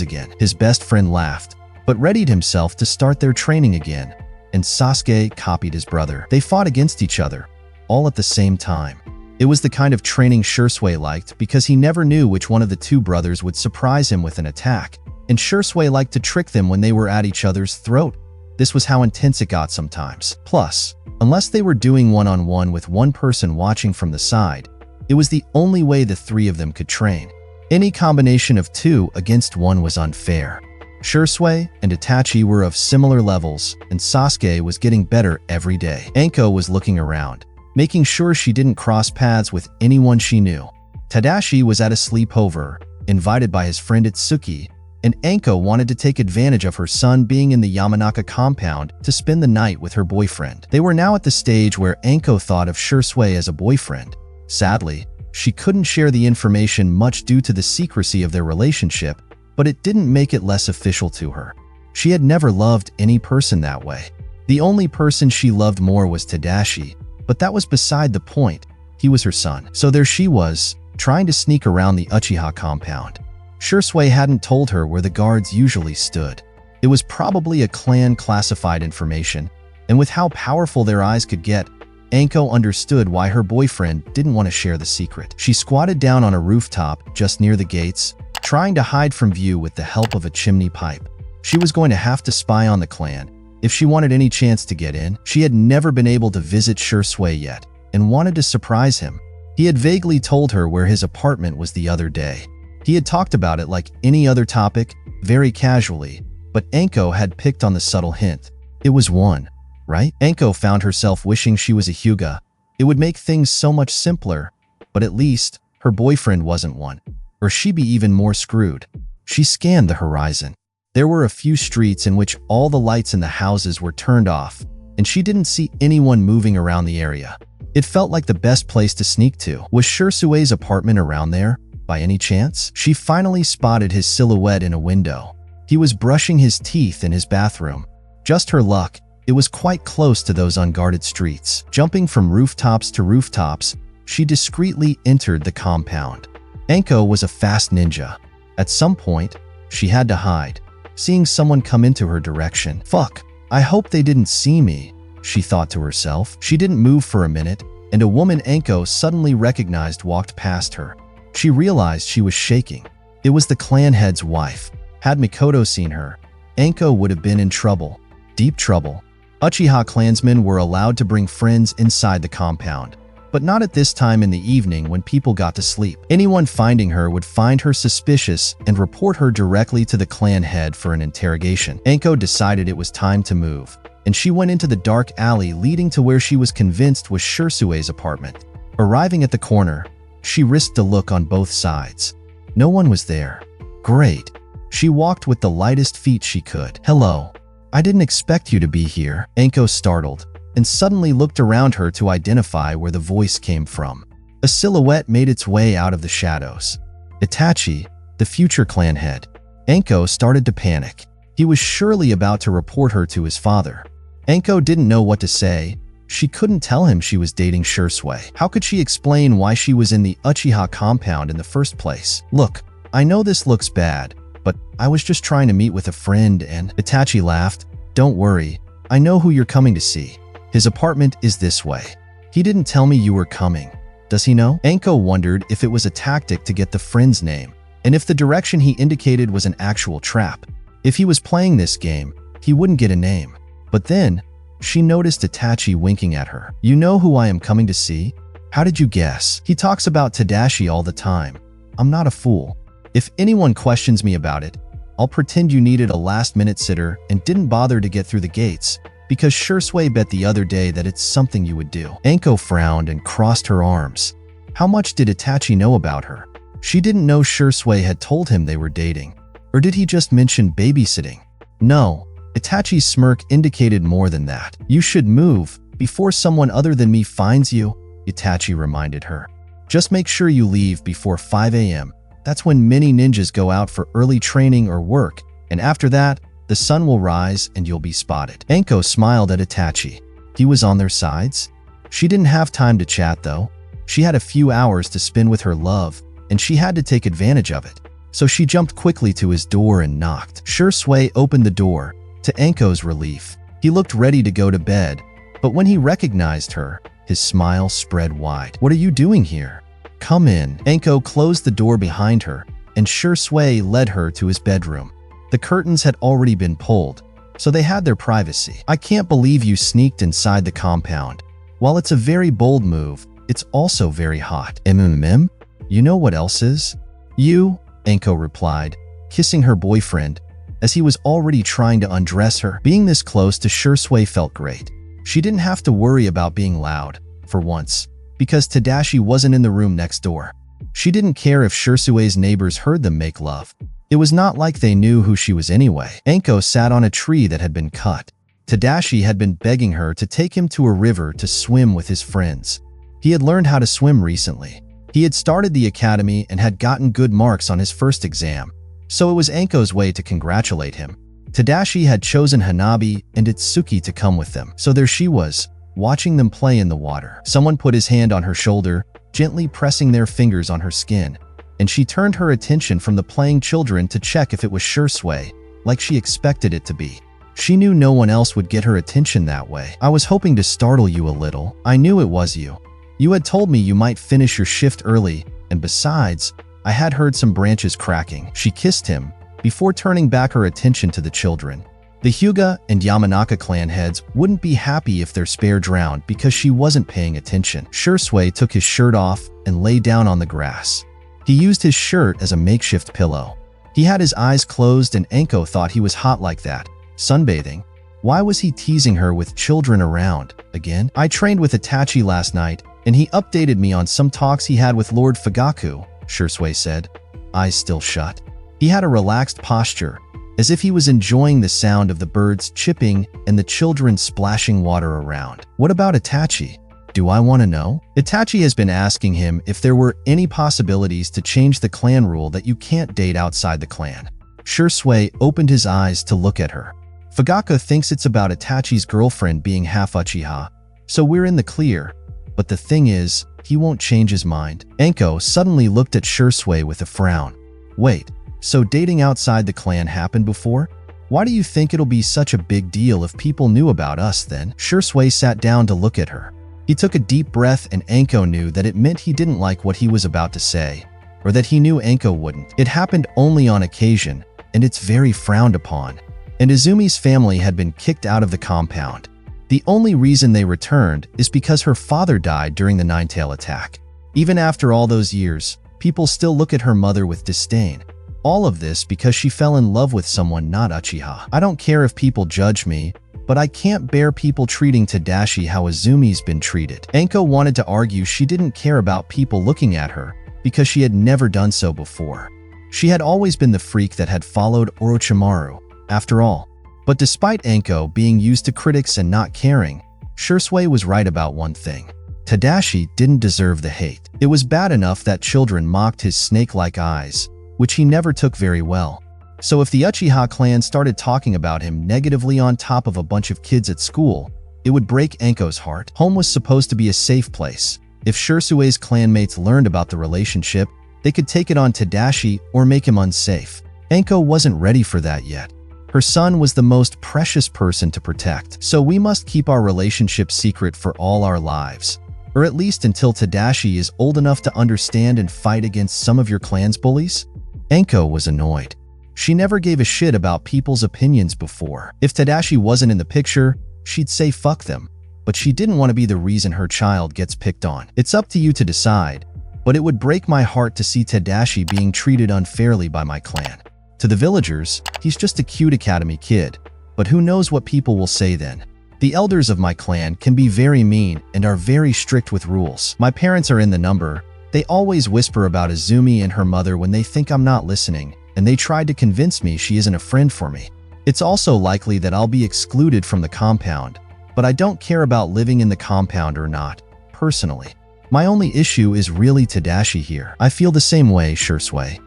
again. His best friend laughed, but readied himself to start their training again, and Sasuke copied his brother. They fought against each other, all at the same time. It was the kind of training Shisui liked because he never knew which one of the two brothers would surprise him with an attack, and Shisui liked to trick them when they were at each other's throat. This was how intense it got sometimes. Plus, unless they were doing one-on-one with one person watching from the side, it was the only way the three of them could train. Any combination of 2 against 1 was unfair. Shisui and Itachi were of similar levels, and Sasuke was getting better every day. Anko was looking around, making sure she didn't cross paths with anyone she knew. Tadashi was at a sleepover, invited by his friend Itsuki, and Anko wanted to take advantage of her son being in the Yamanaka compound to spend the night with her boyfriend. They were now at the stage where Anko thought of Shisui as a boyfriend. Sadly, she couldn't share the information much due to the secrecy of their relationship, but it didn't make it less official to her. She had never loved any person that way. The only person she loved more was Tadashi, but that was beside the point. He was her son. So there she was, trying to sneak around the Uchiha compound. Shisui hadn't told her where the guards usually stood. It was probably a clan classified information, and with how powerful their eyes could get, Anko understood why her boyfriend didn't want to share the secret. She squatted down on a rooftop just near the gates, trying to hide from view with the help of a chimney pipe. She was going to have to spy on the clan, if she wanted any chance to get in. She had never been able to visit Shisui yet and wanted to surprise him. He had vaguely told her where his apartment was the other day. He had talked about it like any other topic, very casually, but Anko had picked on the subtle hint. It was one, right? Anko found herself wishing she was a Hyuga. It would make things so much simpler, but at least her boyfriend wasn't one, or she'd be even more screwed. She scanned the horizon. There were a few streets in which all the lights in the houses were turned off, and she didn't see anyone moving around the area. It felt like the best place to sneak to. Was Shisui's apartment around there, by any chance? She finally spotted his silhouette in a window. He was brushing his teeth in his bathroom. Just her luck, it was quite close to those unguarded streets. Jumping from rooftops to rooftops, she discreetly entered the compound. Anko was a fast ninja. At some point, she had to hide, seeing someone come into her direction. Fuck, I hope they didn't see me, she thought to herself. She didn't move for a minute, and a woman Anko suddenly recognized walked past her. She realized she was shaking. It was the clan head's wife. Had Mikoto seen her, Anko would have been in trouble. Deep trouble. Uchiha clansmen were allowed to bring friends inside the compound, but not at this time in the evening when people got to sleep. Anyone finding her would find her suspicious and report her directly to the clan head for an interrogation. Anko decided it was time to move, and she went into the dark alley leading to where she was convinced was Shisui's apartment. Arriving at the corner, she risked a look on both sides. No one was there. Great. She walked with the lightest feet she could. Hello. I didn't expect you to be here. Anko startled, and suddenly looked around her to identify where the voice came from. A silhouette made its way out of the shadows. Tadashi, the future clan head. Anko started to panic. He was surely about to report her to his father. Anko didn't know what to say. She couldn't tell him she was dating Shisui. How could she explain why she was in the Uchiha compound in the first place? Look, I know this looks bad, but I was just trying to meet with a friend and… Tadashi laughed. Don't worry, I know who you're coming to see. His apartment is this way. He didn't tell me you were coming. Does he know? Anko wondered if it was a tactic to get the friend's name, and if the direction he indicated was an actual trap. If he was playing this game, he wouldn't get a name. But then, she noticed Tadashi winking at her. You know who I am coming to see? How did you guess? He talks about Tadashi all the time. I'm not a fool. If anyone questions me about it, I'll pretend you needed a last-minute sitter and didn't bother to get through the gates, because Shisui bet the other day that it's something you would do. Anko frowned and crossed her arms. How much did Tadashi know about her? She didn't know Shisui had told him they were dating. Or did he just mention babysitting? No, Tadashi's smirk indicated more than that. You should move before someone other than me finds you, Tadashi reminded her. Just make sure you leave before 5 a.m. That's when many ninjas go out for early training or work, and after that, the sun will rise and you'll be spotted. Anko smiled at Tadashi. He was on their sides. She didn't have time to chat though. She had a few hours to spend with her love, and she had to take advantage of it. So she jumped quickly to his door and knocked. Shisui opened the door, to Anko's relief. He looked ready to go to bed, but when he recognized her, his smile spread wide. What are you doing here? Come in. Anko closed the door behind her, and Shisui led her to his bedroom. The curtains had already been pulled, so they had their privacy. I can't believe you sneaked inside the compound. While it's a very bold move, it's also very hot. You know what else is? You, Anko replied, kissing her boyfriend, as he was already trying to undress her. Being this close to Shisui felt great. She didn't have to worry about being loud, for once, because Tadashi wasn't in the room next door. She didn't care if Shisui's neighbors heard them make love. It was not like they knew who she was anyway. Anko sat on a tree that had been cut. Tadashi had been begging her to take him to a river to swim with his friends. He had learned how to swim recently. He had started the academy and had gotten good marks on his first exam, so it was Anko's way to congratulate him. Tadashi had chosen Hanabi and Itsuki to come with them, so there she was, watching them play in the water. Someone put his hand on her shoulder, gently pressing their fingers on her skin, and she turned her attention from the playing children to check if it was Shisui, like she expected it to be. She knew no one else would get her attention that way. I was hoping to startle you a little. I knew it was you. You had told me you might finish your shift early, and besides, I had heard some branches cracking. She kissed him, before turning back her attention to the children. The Hyuga and Yamanaka clan heads wouldn't be happy if their spare drowned because she wasn't paying attention. Shisui took his shirt off and lay down on the grass. He used his shirt as a makeshift pillow. He had his eyes closed and Anko thought he was hot like that. Sunbathing? Why was he teasing her with children around? Again? I trained with Itachi last night and he updated me on some talks he had with Lord Fugaku, Shisui said, eyes still shut. He had a relaxed posture, as if he was enjoying the sound of the birds chirping and the children splashing water around. What about Itachi? Do I want to know? Itachi has been asking him if there were any possibilities to change the clan rule that you can't date outside the clan. Shisui opened his eyes to look at her. Fugaku thinks it's about Itachi's girlfriend being half Uchiha, so we're in the clear. But the thing is, he won't change his mind. Anko suddenly looked at Shisui with a frown. Wait, so dating outside the clan happened before? Why do you think it'll be such a big deal if people knew about us then? Shisui sat down to look at her. He took a deep breath and Anko knew that it meant he didn't like what he was about to say, or that he knew Anko wouldn't. It happened only on occasion, and it's very frowned upon. And Izumi's family had been kicked out of the compound. The only reason they returned is because her father died during the Nine-Tail attack. Even after all those years, people still look at her mother with disdain. All of this because she fell in love with someone not Uchiha. I don't care if people judge me, but I can't bear people treating Tadashi how Izumi's been treated. Anko wanted to argue she didn't care about people looking at her because she had never done so before. She had always been the freak that had followed Orochimaru, after all. But despite Anko being used to critics and not caring, Shisui was right about one thing. Tadashi didn't deserve the hate. It was bad enough that children mocked his snake-like eyes, which he never took very well. So if the Uchiha clan started talking about him negatively on top of a bunch of kids at school, it would break Anko's heart. Home was supposed to be a safe place. If Shisui's clanmates learned about the relationship, they could take it on Tadashi or make him unsafe. Anko wasn't ready for that yet. Her son was the most precious person to protect, so we must keep our relationship secret for all our lives. Or at least until Tadashi is old enough to understand and fight against some of your clan's bullies? Anko was annoyed. She never gave a shit about people's opinions before. If Tadashi wasn't in the picture, she'd say fuck them. But she didn't want to be the reason her child gets picked on. It's up to you to decide, but it would break my heart to see Tadashi being treated unfairly by my clan. To the villagers, he's just a cute academy kid, but who knows what people will say then. The elders of my clan can be very mean and are very strict with rules. My parents are in the number. They always whisper about Izumi and her mother when they think I'm not listening, and they tried to convince me she isn't a friend for me. It's also likely that I'll be excluded from the compound, but I don't care about living in the compound or not, personally. My only issue is really Tadashi here. I feel the same way, Shisui.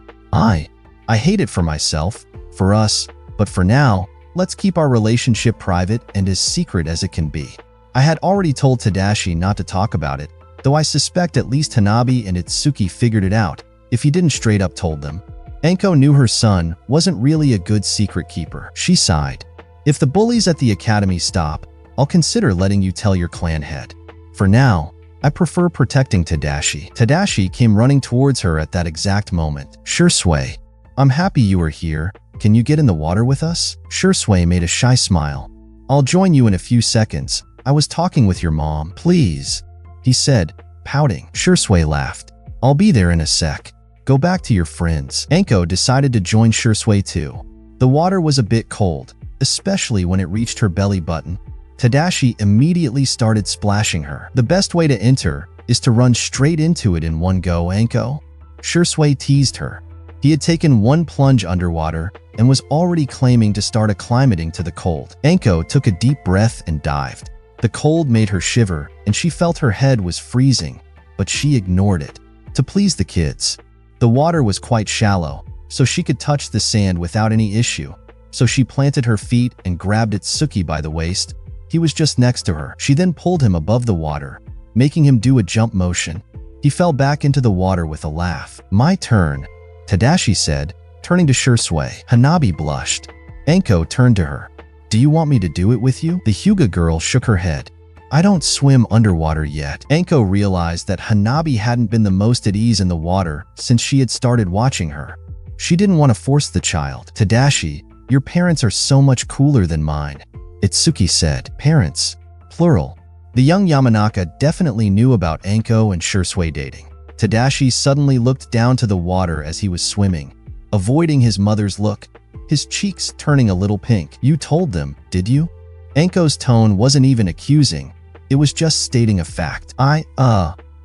I hate it for myself, for us, but for now, let's keep our relationship private and as secret as it can be. I had already told Tadashi not to talk about it, though I suspect at least Hanabi and Itsuki figured it out, if he didn't straight up told them. Anko knew her son wasn't really a good secret keeper. She sighed. If the bullies at the academy stop, I'll consider letting you tell your clan head. For now, I prefer protecting Tadashi. Tadashi came running towards her at that exact moment. Shisui, I'm happy you are here. Can you get in the water with us? Shisui made a shy smile. I'll join you in a few seconds. I was talking with your mom. Please, he said, pouting. Shisui laughed. I'll be there in a sec. Go back to your friends. Anko decided to join Shisui too. The water was a bit cold, especially when it reached her belly button. Tadashi immediately started splashing her. The best way to enter is to run straight into it in one go, Anko. Shisui teased her. He had taken one plunge underwater and was already claiming to start acclimating to the cold. Anko took a deep breath and dived. The cold made her shiver, and she felt her head was freezing, but she ignored it. To please the kids. The water was quite shallow, so she could touch the sand without any issue. So she planted her feet and grabbed Itsuki by the waist. He was just next to her. She then pulled him above the water, making him do a jump motion. He fell back into the water with a laugh. My turn, Tadashi said, turning to Shisui. Hanabi blushed. Anko turned to her. Do you want me to do it with you? The Hyuga girl shook her head. I don't swim underwater yet. Anko realized that Hanabi hadn't been the most at ease in the water since she had started watching her. She didn't want to force the child. Tadashi, Your parents are so much cooler than mine. Itsuki said. Parents, plural. The young Yamanaka definitely knew about Anko and Shisui dating. Tadashi suddenly looked down to the water as he was swimming, avoiding his mother's look, his cheeks turning a little pink. You told them, did you? Anko's tone wasn't even accusing. It was just stating a fact. I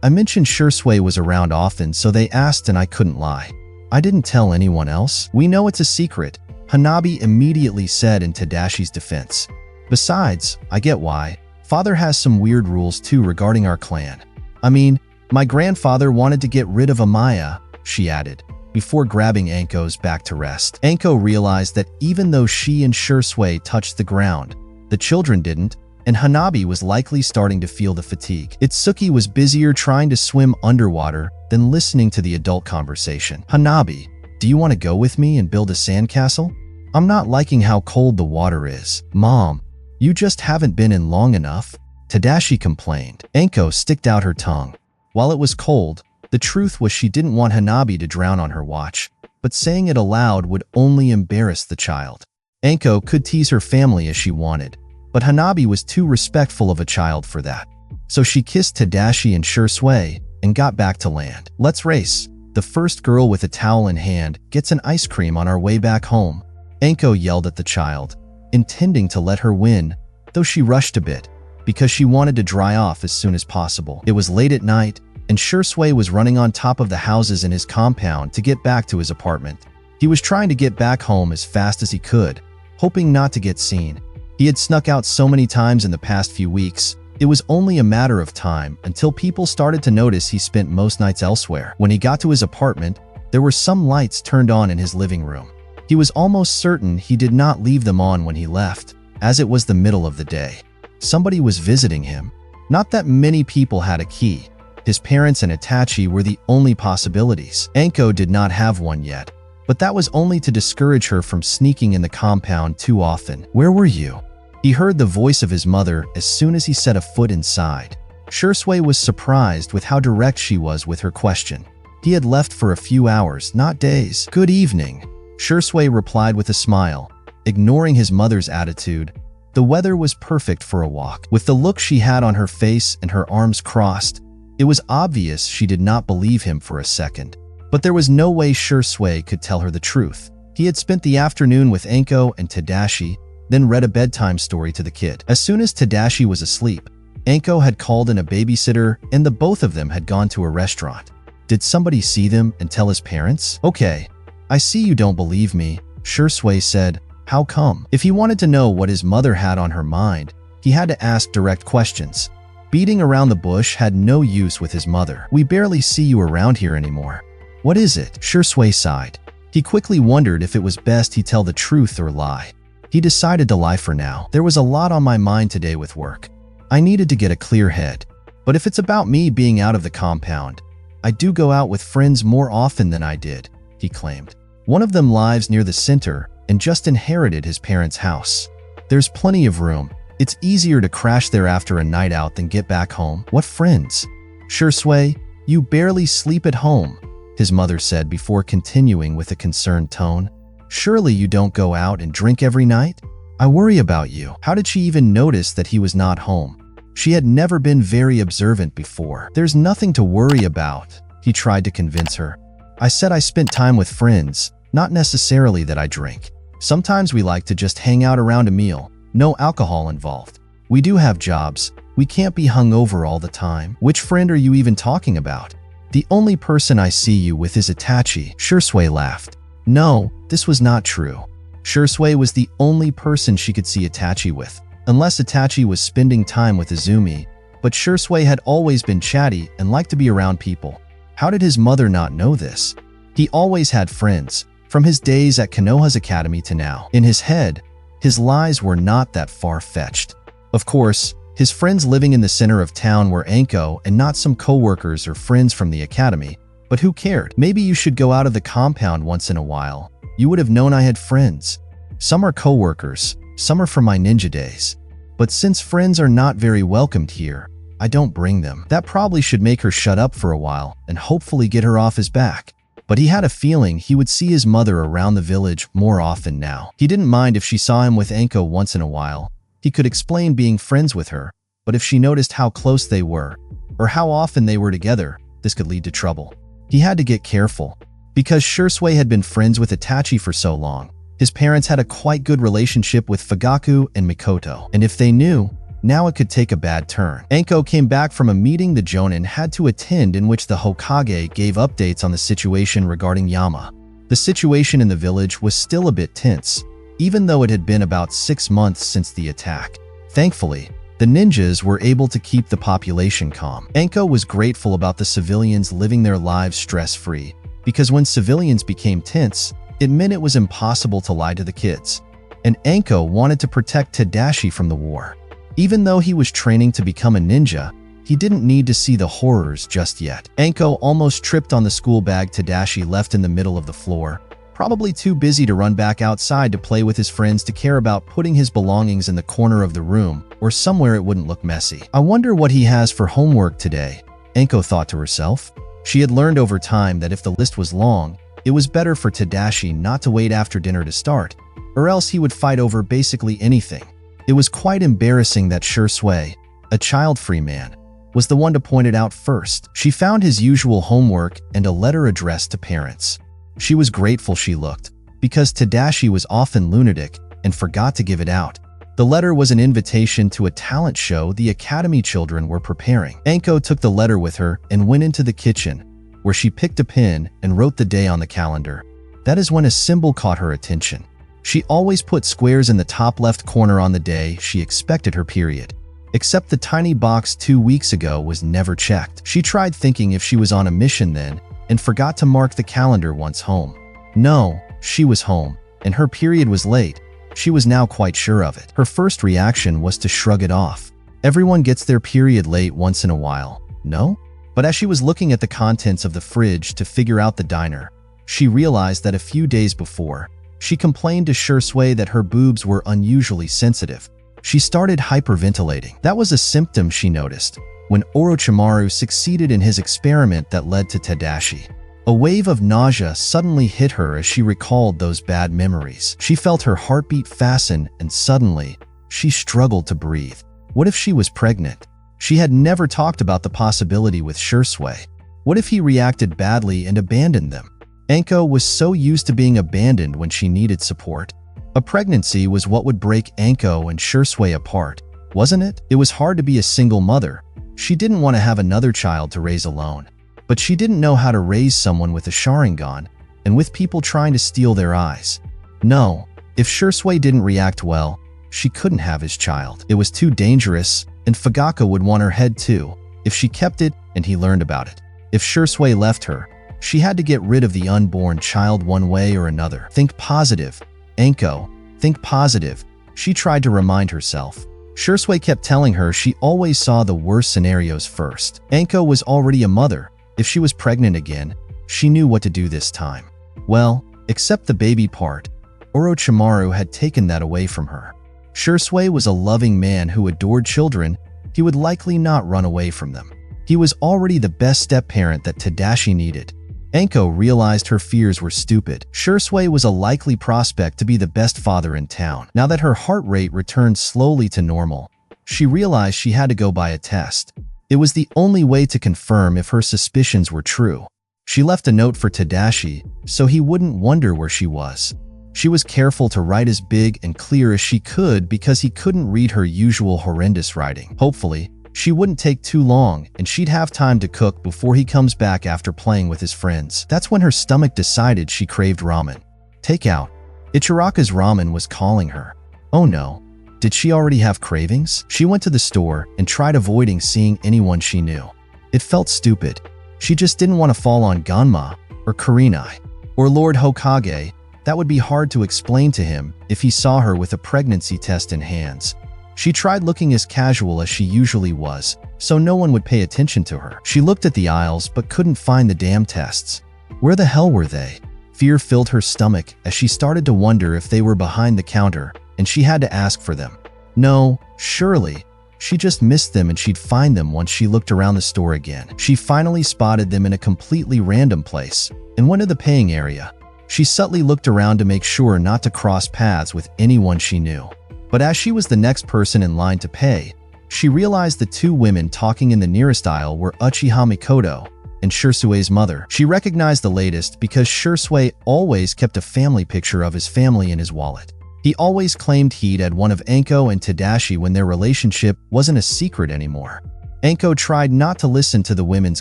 mentioned Shisui was around often, so they asked and I couldn't lie. I didn't tell anyone else. We know it's a secret, Hanabi immediately said in Tadashi's defense. Besides, I get why. Father has some weird rules too regarding our clan. I mean, my grandfather wanted to get rid of Amaya, she added, before grabbing Anko's back to rest. Anko realized that even though she and Shisui touched the ground, the children didn't, and Hanabi was likely starting to feel the fatigue. Itsuki was busier trying to swim underwater than listening to the adult conversation. Hanabi, do you want to go with me and build a sandcastle? I'm not liking how cold the water is. Mom, you just haven't been in long enough, Tadashi complained. Anko sticked out her tongue. While it was cold, the truth was she didn't want Hanabi to drown on her watch, but saying it aloud would only embarrass the child. Anko could tease her family as she wanted, but Hanabi was too respectful of a child for that. So she kissed Tadashi and Shisui and got back to land. Let's race. The first girl with a towel in hand gets an ice cream on our way back home, Anko yelled at the child, intending to let her win, though she rushed a bit, because she wanted to dry off as soon as possible. It was late at night, and Shisui was running on top of the houses in his compound to get back to his apartment. He was trying to get back home as fast as he could, hoping not to get seen. He had snuck out so many times in the past few weeks, it was only a matter of time until people started to notice he spent most nights elsewhere. When he got to his apartment, there were some lights turned on in his living room. He was almost certain he did not leave them on when he left, as it was the middle of the day. Somebody was visiting him. Not that many people had a key. His parents and Itachi were the only possibilities. Anko did not have one yet, but that was only to discourage her from sneaking in the compound too often. Where were you? He heard the voice of his mother as soon as he set a foot inside. Shisui was surprised with how direct she was with her question. He had left for a few hours, not days. Good evening, Shisui replied with a smile, ignoring his mother's attitude. The weather was perfect for a walk. With the look she had on her face and her arms crossed, it was obvious she did not believe him for a second. But there was no way Shisui could tell her the truth. He had spent the afternoon with Anko and Tadashi, then read a bedtime story to the kid. As soon as Tadashi was asleep, Anko had called in a babysitter and the both of them had gone to a restaurant. Did somebody see them and tell his parents? Okay, I see you don't believe me, Shisui said. How come? If he wanted to know what his mother had on her mind, he had to ask direct questions. Beating around the bush had no use with his mother. We barely see you around here anymore. What is it? Shisui sighed. He quickly wondered if it was best he tell the truth or lie. He decided to lie for now. There was a lot on my mind today with work. I needed to get a clear head. But if it's about me being out of the compound, I do go out with friends more often than I did, he claimed. One of them lives near the center and just inherited his parents' house. There's plenty of room. It's easier to crash there after a night out than get back home. What friends? Shisui, you barely sleep at home, his mother said before continuing with a concerned tone. Surely you don't go out and drink every night? I worry about you. How did she even notice that he was not home? She had never been very observant before. There's nothing to worry about, he tried to convince her. I said I spent time with friends, not necessarily that I drink. Sometimes we like to just hang out around a meal, no alcohol involved. We do have jobs. We can't be hungover all the time. Which friend are you even talking about? The only person I see you with is Itachi, Shisui laughed. No, this was not true. Shisui was the only person she could see Itachi with, unless Itachi was spending time with Izumi, but Shisui had always been chatty and liked to be around people. How did his mother not know this? He always had friends, from his days at Konoha's academy to now. In his head, his lies were not that far-fetched. Of course, his friends living in the center of town were Anko and not some co-workers or friends from the academy, but who cared? Maybe you should go out of the compound once in a while. You would have known I had friends. Some are co-workers, some are from my ninja days. But since friends are not very welcomed here, I don't bring them. That probably should make her shut up for a while and hopefully get her off his back. But he had a feeling he would see his mother around the village more often now. He didn't mind if she saw him with Anko once in a while. He could explain being friends with her, but if she noticed how close they were, or how often they were together, this could lead to trouble. He had to get careful. Because Shisui had been friends with Itachi for so long, his parents had a quite good relationship with Fugaku and Mikoto, and if they knew, now it could take a bad turn. Anko came back from a meeting the Jonin had to attend in which the Hokage gave updates on the situation regarding Yama. The situation in the village was still a bit tense, even though it had been about 6 months since the attack. Thankfully, the ninjas were able to keep the population calm. Anko was grateful about the civilians living their lives stress-free, because when civilians became tense, it meant it was impossible to lie to the kids. And Anko wanted to protect Tadashi from the war. Even though he was training to become a ninja, he didn't need to see the horrors just yet. Anko almost tripped on the school bag Tadashi left in the middle of the floor, probably too busy to run back outside to play with his friends to care about putting his belongings in the corner of the room or somewhere it wouldn't look messy. I wonder what he has for homework today, Anko thought to herself. She had learned over time that if the list was long, it was better for Tadashi not to wait after dinner to start, or else he would fight over basically anything. It was quite embarrassing that Shisui, a child-free man, was the one to point it out first. She found his usual homework and a letter addressed to parents. She was grateful she looked, because Tadashi was often lunatic and forgot to give it out. The letter was an invitation to a talent show the academy children were preparing. Anko took the letter with her and went into the kitchen, where she picked a pen and wrote the day on the calendar. That is when a symbol caught her attention. She always put squares in the top left corner on the day she expected her period. Except the tiny box 2 weeks ago was never checked. She tried thinking if she was on a mission then, and forgot to mark the calendar once home. No, she was home, and her period was late. She was now quite sure of it. Her first reaction was to shrug it off. Everyone gets their period late once in a while, no? But as she was looking at the contents of the fridge to figure out the diner, she realized that a few days before, she complained to Shisui that her boobs were unusually sensitive. She started hyperventilating. That was a symptom she noticed when Orochimaru succeeded in his experiment that led to Tadashi. A wave of nausea suddenly hit her as she recalled those bad memories. She felt her heartbeat fasten and suddenly, she struggled to breathe. What if she was pregnant? She had never talked about the possibility with Shisui. What if he reacted badly and abandoned them? Anko was so used to being abandoned when she needed support. A pregnancy was what would break Anko and Shisui apart, wasn't it? It was hard to be a single mother. She didn't want to have another child to raise alone. But she didn't know how to raise someone with a Sharingan and with people trying to steal their eyes. No, if Shisui didn't react well, she couldn't have his child. It was too dangerous, and Fugaku would want her head too, if she kept it and he learned about it. If Shisui left her, she had to get rid of the unborn child one way or another. Think positive, Anko, think positive, she tried to remind herself. Shisui kept telling her she always saw the worst scenarios first. Anko was already a mother. If she was pregnant again, she knew what to do this time. Well, except the baby part, Orochimaru had taken that away from her. Shisui was a loving man who adored children. He would likely not run away from them. He was already the best step-parent that Tadashi needed. Anko realized her fears were stupid. Shisui was a likely prospect to be the best father in town. Now that her heart rate returned slowly to normal, she realized she had to go by a test. It was the only way to confirm if her suspicions were true. She left a note for Tadashi so he wouldn't wonder where she was. She was careful to write as big and clear as she could because he couldn't read her usual horrendous writing. Hopefully, she wouldn't take too long and she'd have time to cook before he comes back after playing with his friends. That's when her stomach decided she craved ramen. Takeout. Ichiraka's ramen was calling her. Oh no. Did she already have cravings? She went to the store and tried avoiding seeing anyone she knew. It felt stupid. She just didn't want to fall on Ganma, or Kurenai, or Lord Hokage. That would be hard to explain to him if he saw her with a pregnancy test in hands. She tried looking as casual as she usually was, so no one would pay attention to her. She looked at the aisles but couldn't find the damn tests. Where the hell were they? Fear filled her stomach as she started to wonder if they were behind the counter and she had to ask for them. No, surely, She just missed them and she'd find them once she looked around the store again. She finally spotted them in a completely random place, in one of the paying area. She subtly looked around to make sure not to cross paths with anyone she knew. But as she was the next person in line to pay, she realized the two women talking in the nearest aisle were Uchiha Mikoto and Shisui's mother. She recognized the latest because Shisui always kept a family picture of his family in his wallet. He always claimed he'd had one of Anko and Tadashi when their relationship wasn't a secret anymore. Anko tried not to listen to the women's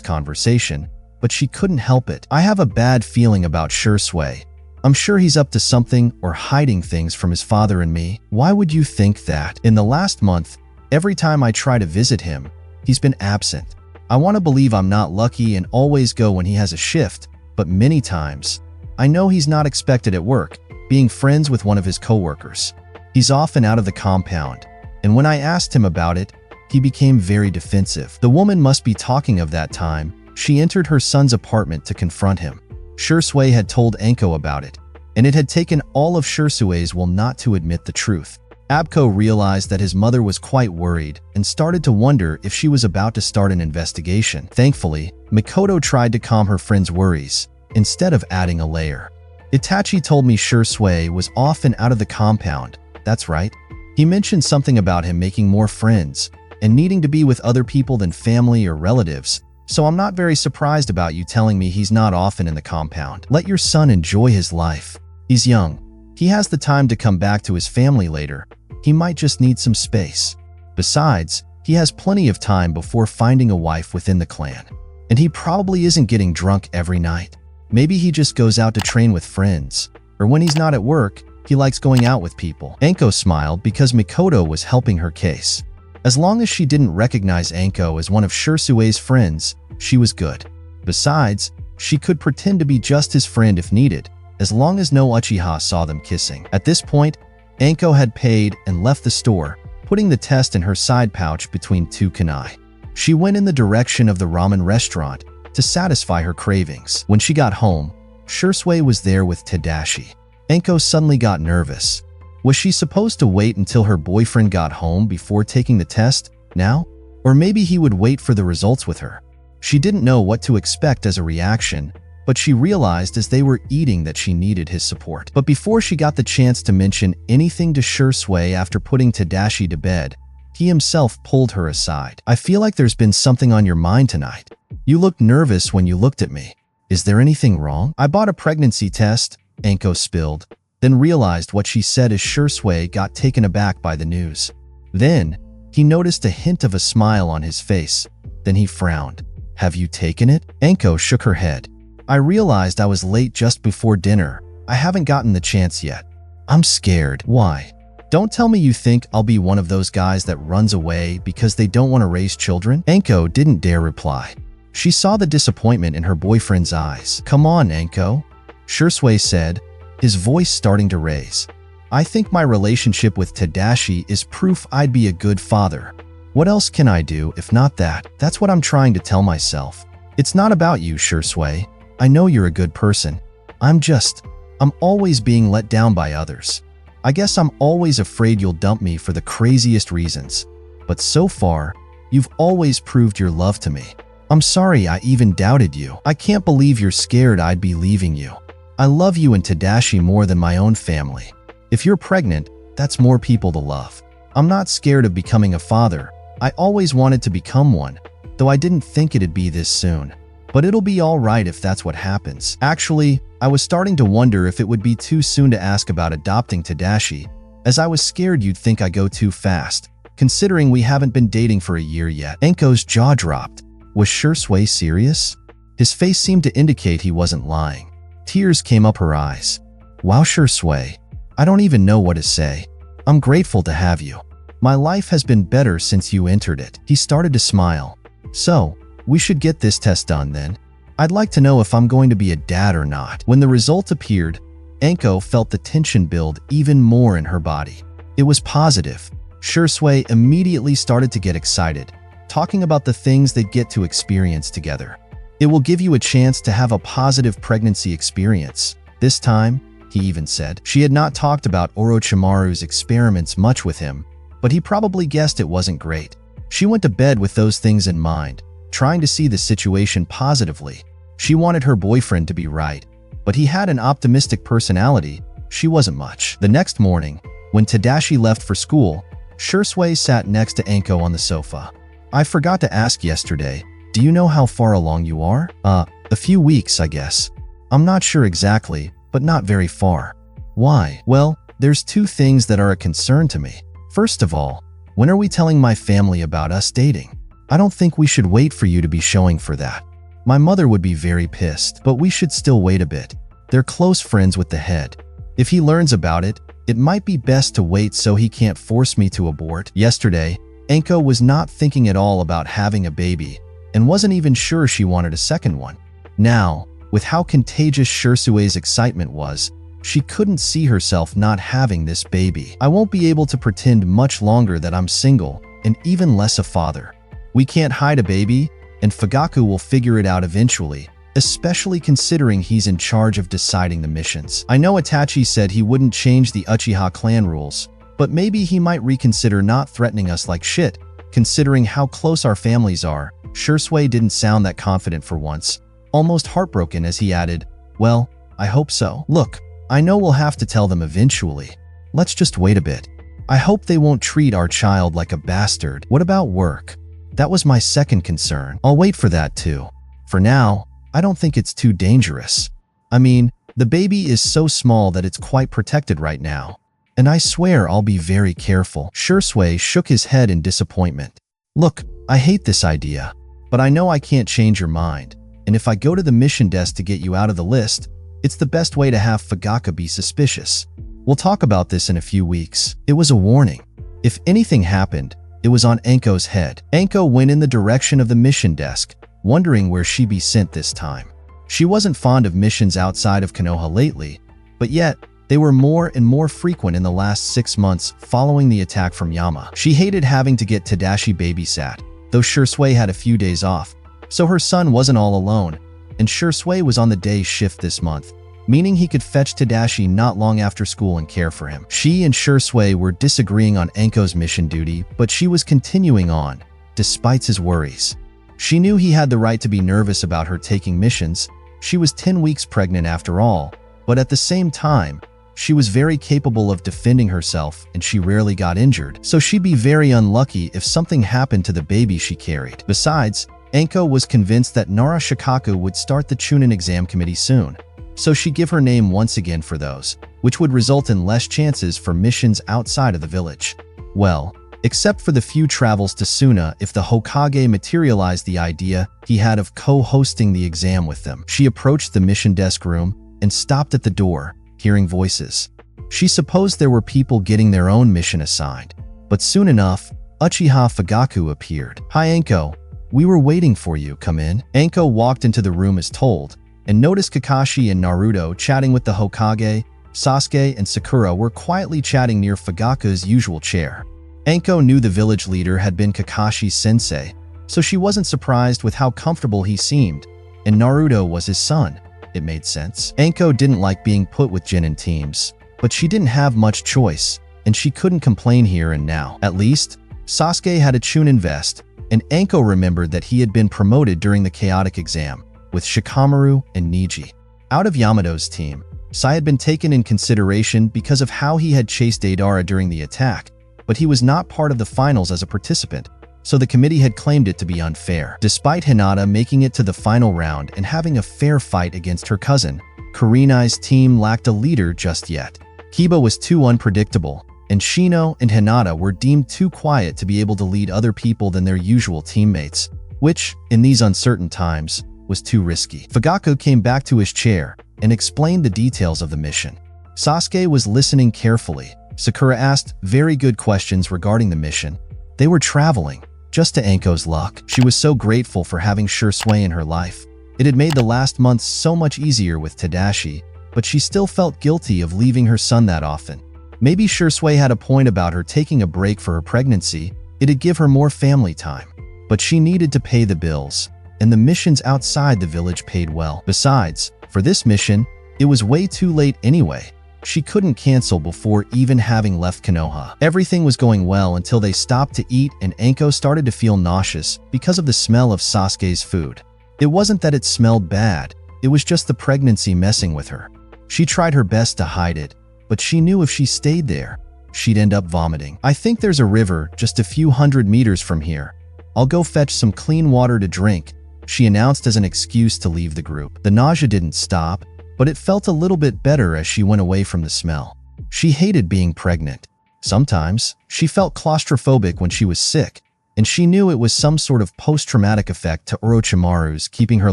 conversation, but she couldn't help it. I have a bad feeling about Shisui. I'm sure he's up to something or hiding things from his father and me. Why would you think that? In the last month, every time I try to visit him, he's been absent. I want to believe I'm not lucky and always go when he has a shift, but many times, I know he's not expected at work, being friends with one of his coworkers. He's often out of the compound, and when I asked him about it, he became very defensive. The woman must be talking of that time she entered her son's apartment to confront him. Shisui had told Anko about it, and it had taken all of Shisui's will not to admit the truth. Abko realized that his mother was quite worried and started to wonder if she was about to start an investigation. Thankfully, Mikoto tried to calm her friend's worries, instead of adding a layer. Itachi told me Shisui was often out of the compound. That's right. He mentioned something about him making more friends and needing to be with other people than family or relatives, so I'm not very surprised about you telling me he's not often in the compound. Let your son enjoy his life. He's young. He has the time to come back to his family later. He might just need some space. Besides, he has plenty of time before finding a wife within the clan. And he probably isn't getting drunk every night. Maybe he just goes out to train with friends. Or when he's not at work, he likes going out with people. Anko smiled because Mikoto was helping her case. As long as she didn't recognize Anko as one of Shisui's friends, she was good. Besides, she could pretend to be just his friend if needed, as long as no Uchiha saw them kissing. At this point, Anko had paid and left the store, putting the test in her side pouch between two kunai. She went in the direction of the ramen restaurant to satisfy her cravings. When she got home, Shisui was there with Tadashi. Anko suddenly got nervous. Was she supposed to wait until her boyfriend got home before taking the test now? Or maybe he would wait for the results with her. She didn't know what to expect as a reaction, but she realized as they were eating that she needed his support. But before she got the chance to mention anything to Shisui after putting Tadashi to bed, he himself pulled her aside. I feel like there's been something on your mind tonight. You looked nervous when you looked at me. Is there anything wrong? I bought a pregnancy test, Anko spilled, then realized what she said as Shisui got taken aback by the news. Then, he noticed a hint of a smile on his face. Then he frowned. Have you taken it? Anko shook her head. I realized I was late just before dinner. I haven't gotten the chance yet. I'm scared. Why? Don't tell me you think I'll be one of those guys that runs away because they don't want to raise children? Anko didn't dare reply. She saw the disappointment in her boyfriend's eyes. Come on, Anko, Shisui said, his voice starting to raise. I think my relationship with Tadashi is proof I'd be a good father. What else can I do if not that? That's what I'm trying to tell myself. It's not about you, Shisui. I know you're a good person. I'm always being let down by others. I guess I'm always afraid you'll dump me for the craziest reasons. But so far, you've always proved your love to me. I'm sorry I even doubted you. I can't believe you're scared I'd be leaving you. I love you and Tadashi more than my own family. If you're pregnant, that's more people to love. I'm not scared of becoming a father. I always wanted to become one, though I didn't think it'd be this soon. But it'll be all right if that's what happens. Actually, I was starting to wonder if it would be too soon to ask about adopting Tadashi, as I was scared you'd think I go too fast, considering we haven't been dating for a year yet. Anko's jaw dropped. Was Shisui serious? His face seemed to indicate he wasn't lying. Tears came up her eyes. Wow, Shisui, I don't even know what to say. I'm grateful to have you. My life has been better since you entered it. He started to smile. So, we should get this test done then. I'd like to know if I'm going to be a dad or not. When the result appeared, Anko felt the tension build even more in her body. It was positive. Shisui immediately started to get excited, talking about the things they'd get to experience together. It will give you a chance to have a positive pregnancy experience. This time, he even said. She had not talked about Orochimaru's experiments much with him, but he probably guessed it wasn't great. She went to bed with those things in mind, trying to see the situation positively. She wanted her boyfriend to be right, but he had an optimistic personality. She wasn't much. The next morning, when Tadashi left for school, Shisui sat next to Anko on the sofa. I forgot to ask yesterday, do you know how far along you are? A few weeks, I guess. I'm not sure exactly, but not very far. Why? Well, there's two things that are a concern to me. First of all, when are we telling my family about us dating? I don't think we should wait for you to be showing for that. My mother would be very pissed, but we should still wait a bit. They're close friends with the head. If he learns about it, it might be best to wait so he can't force me to abort. Yesterday, Anko was not thinking at all about having a baby and wasn't even sure she wanted a second one. Now, with how contagious Shisui's excitement was, she couldn't see herself not having this baby. I won't be able to pretend much longer that I'm single and even less a father. We can't hide a baby, and Fugaku will figure it out eventually, especially considering he's in charge of deciding the missions. I know Itachi said he wouldn't change the Uchiha clan rules, but maybe he might reconsider not threatening us like shit, considering how close our families are. Shisui didn't sound that confident for once, almost heartbroken as he added, well, I hope so. Look, I know we'll have to tell them eventually. Let's just wait a bit. I hope they won't treat our child like a bastard. What about work? That was my second concern. I'll wait for that too. For now, I don't think it's too dangerous. I mean, the baby is so small that it's quite protected right now. And I swear I'll be very careful. Shisui shook his head in disappointment. Look, I hate this idea, but I know I can't change your mind. And if I go to the mission desk to get you out of the list, it's the best way to have Fugaku be suspicious. We'll talk about this in a few weeks. It was a warning. If anything happened, it was on Anko's head. Anko went in the direction of the mission desk, wondering where she'd be sent this time. She wasn't fond of missions outside of Konoha lately, but yet, they were more and more frequent in the last 6 months following the attack from Yama. She hated having to get Tadashi babysat, though Shisui had a few days off, so her son wasn't all alone, and Shisui was on the day shift this month, meaning he could fetch Tadashi not long after school and care for him. She and Shisui were disagreeing on Anko's mission duty, but she was continuing on, despite his worries. She knew he had the right to be nervous about her taking missions. She was 10 weeks pregnant after all, but at the same time, she was very capable of defending herself and she rarely got injured, so she'd be very unlucky if something happened to the baby she carried. Besides, Anko was convinced that Nara Shikaku would start the Chunin exam committee soon, so she'd give her name once again for those, which would result in less chances for missions outside of the village. Well, except for the few travels to Suna if the Hokage materialized the idea he had of co-hosting the exam with them. She approached the mission desk room and stopped at the door, hearing voices. She supposed there were people getting their own mission assigned, but soon enough, Uchiha Fugaku appeared. Hi Anko, we were waiting for you, come in. Anko walked into the room as told, and noticed Kakashi and Naruto chatting with the Hokage. Sasuke and Sakura were quietly chatting near Fugaku's usual chair. Anko knew the village leader had been Kakashi's sensei, so she wasn't surprised with how comfortable he seemed, and Naruto was his son. It made sense. Anko didn't like being put with Genin teams, but she didn't have much choice, and she couldn't complain here and now. At least, Sasuke had a Chunin vest, and Anko remembered that he had been promoted during the chaotic exam, with Shikamaru and Niji. Out of Yamato's team, Sai had been taken in consideration because of how he had chased Deidara during the attack, but he was not part of the finals as a participant, so the committee had claimed it to be unfair. Despite Hinata making it to the final round and having a fair fight against her cousin, Kurenai's team lacked a leader just yet. Kiba was too unpredictable, and Shino and Hinata were deemed too quiet to be able to lead other people than their usual teammates, which, in these uncertain times, was too risky. Fugaku came back to his chair and explained the details of the mission. Sasuke was listening carefully. Sakura asked very good questions regarding the mission. They were traveling, just to Anko's luck. She was so grateful for having Shisui in her life. It had made the last months so much easier with Tadashi, but she still felt guilty of leaving her son that often. Maybe Shisui had a point about her taking a break for her pregnancy. It'd give her more family time. But she needed to pay the bills, and the missions outside the village paid well. Besides, for this mission, it was way too late anyway. She couldn't cancel before even having left Konoha. Everything was going well until they stopped to eat and Anko started to feel nauseous because of the smell of Sasuke's food. It wasn't that it smelled bad, it was just the pregnancy messing with her. She tried her best to hide it, but she knew if she stayed there, she'd end up vomiting. "I think there's a river just a few hundred meters from here. I'll go fetch some clean water to drink," she announced as an excuse to leave the group. The nausea didn't stop, but it felt a little bit better as she went away from the smell. She hated being pregnant. Sometimes, she felt claustrophobic when she was sick, and she knew it was some sort of post-traumatic effect to Orochimaru's keeping her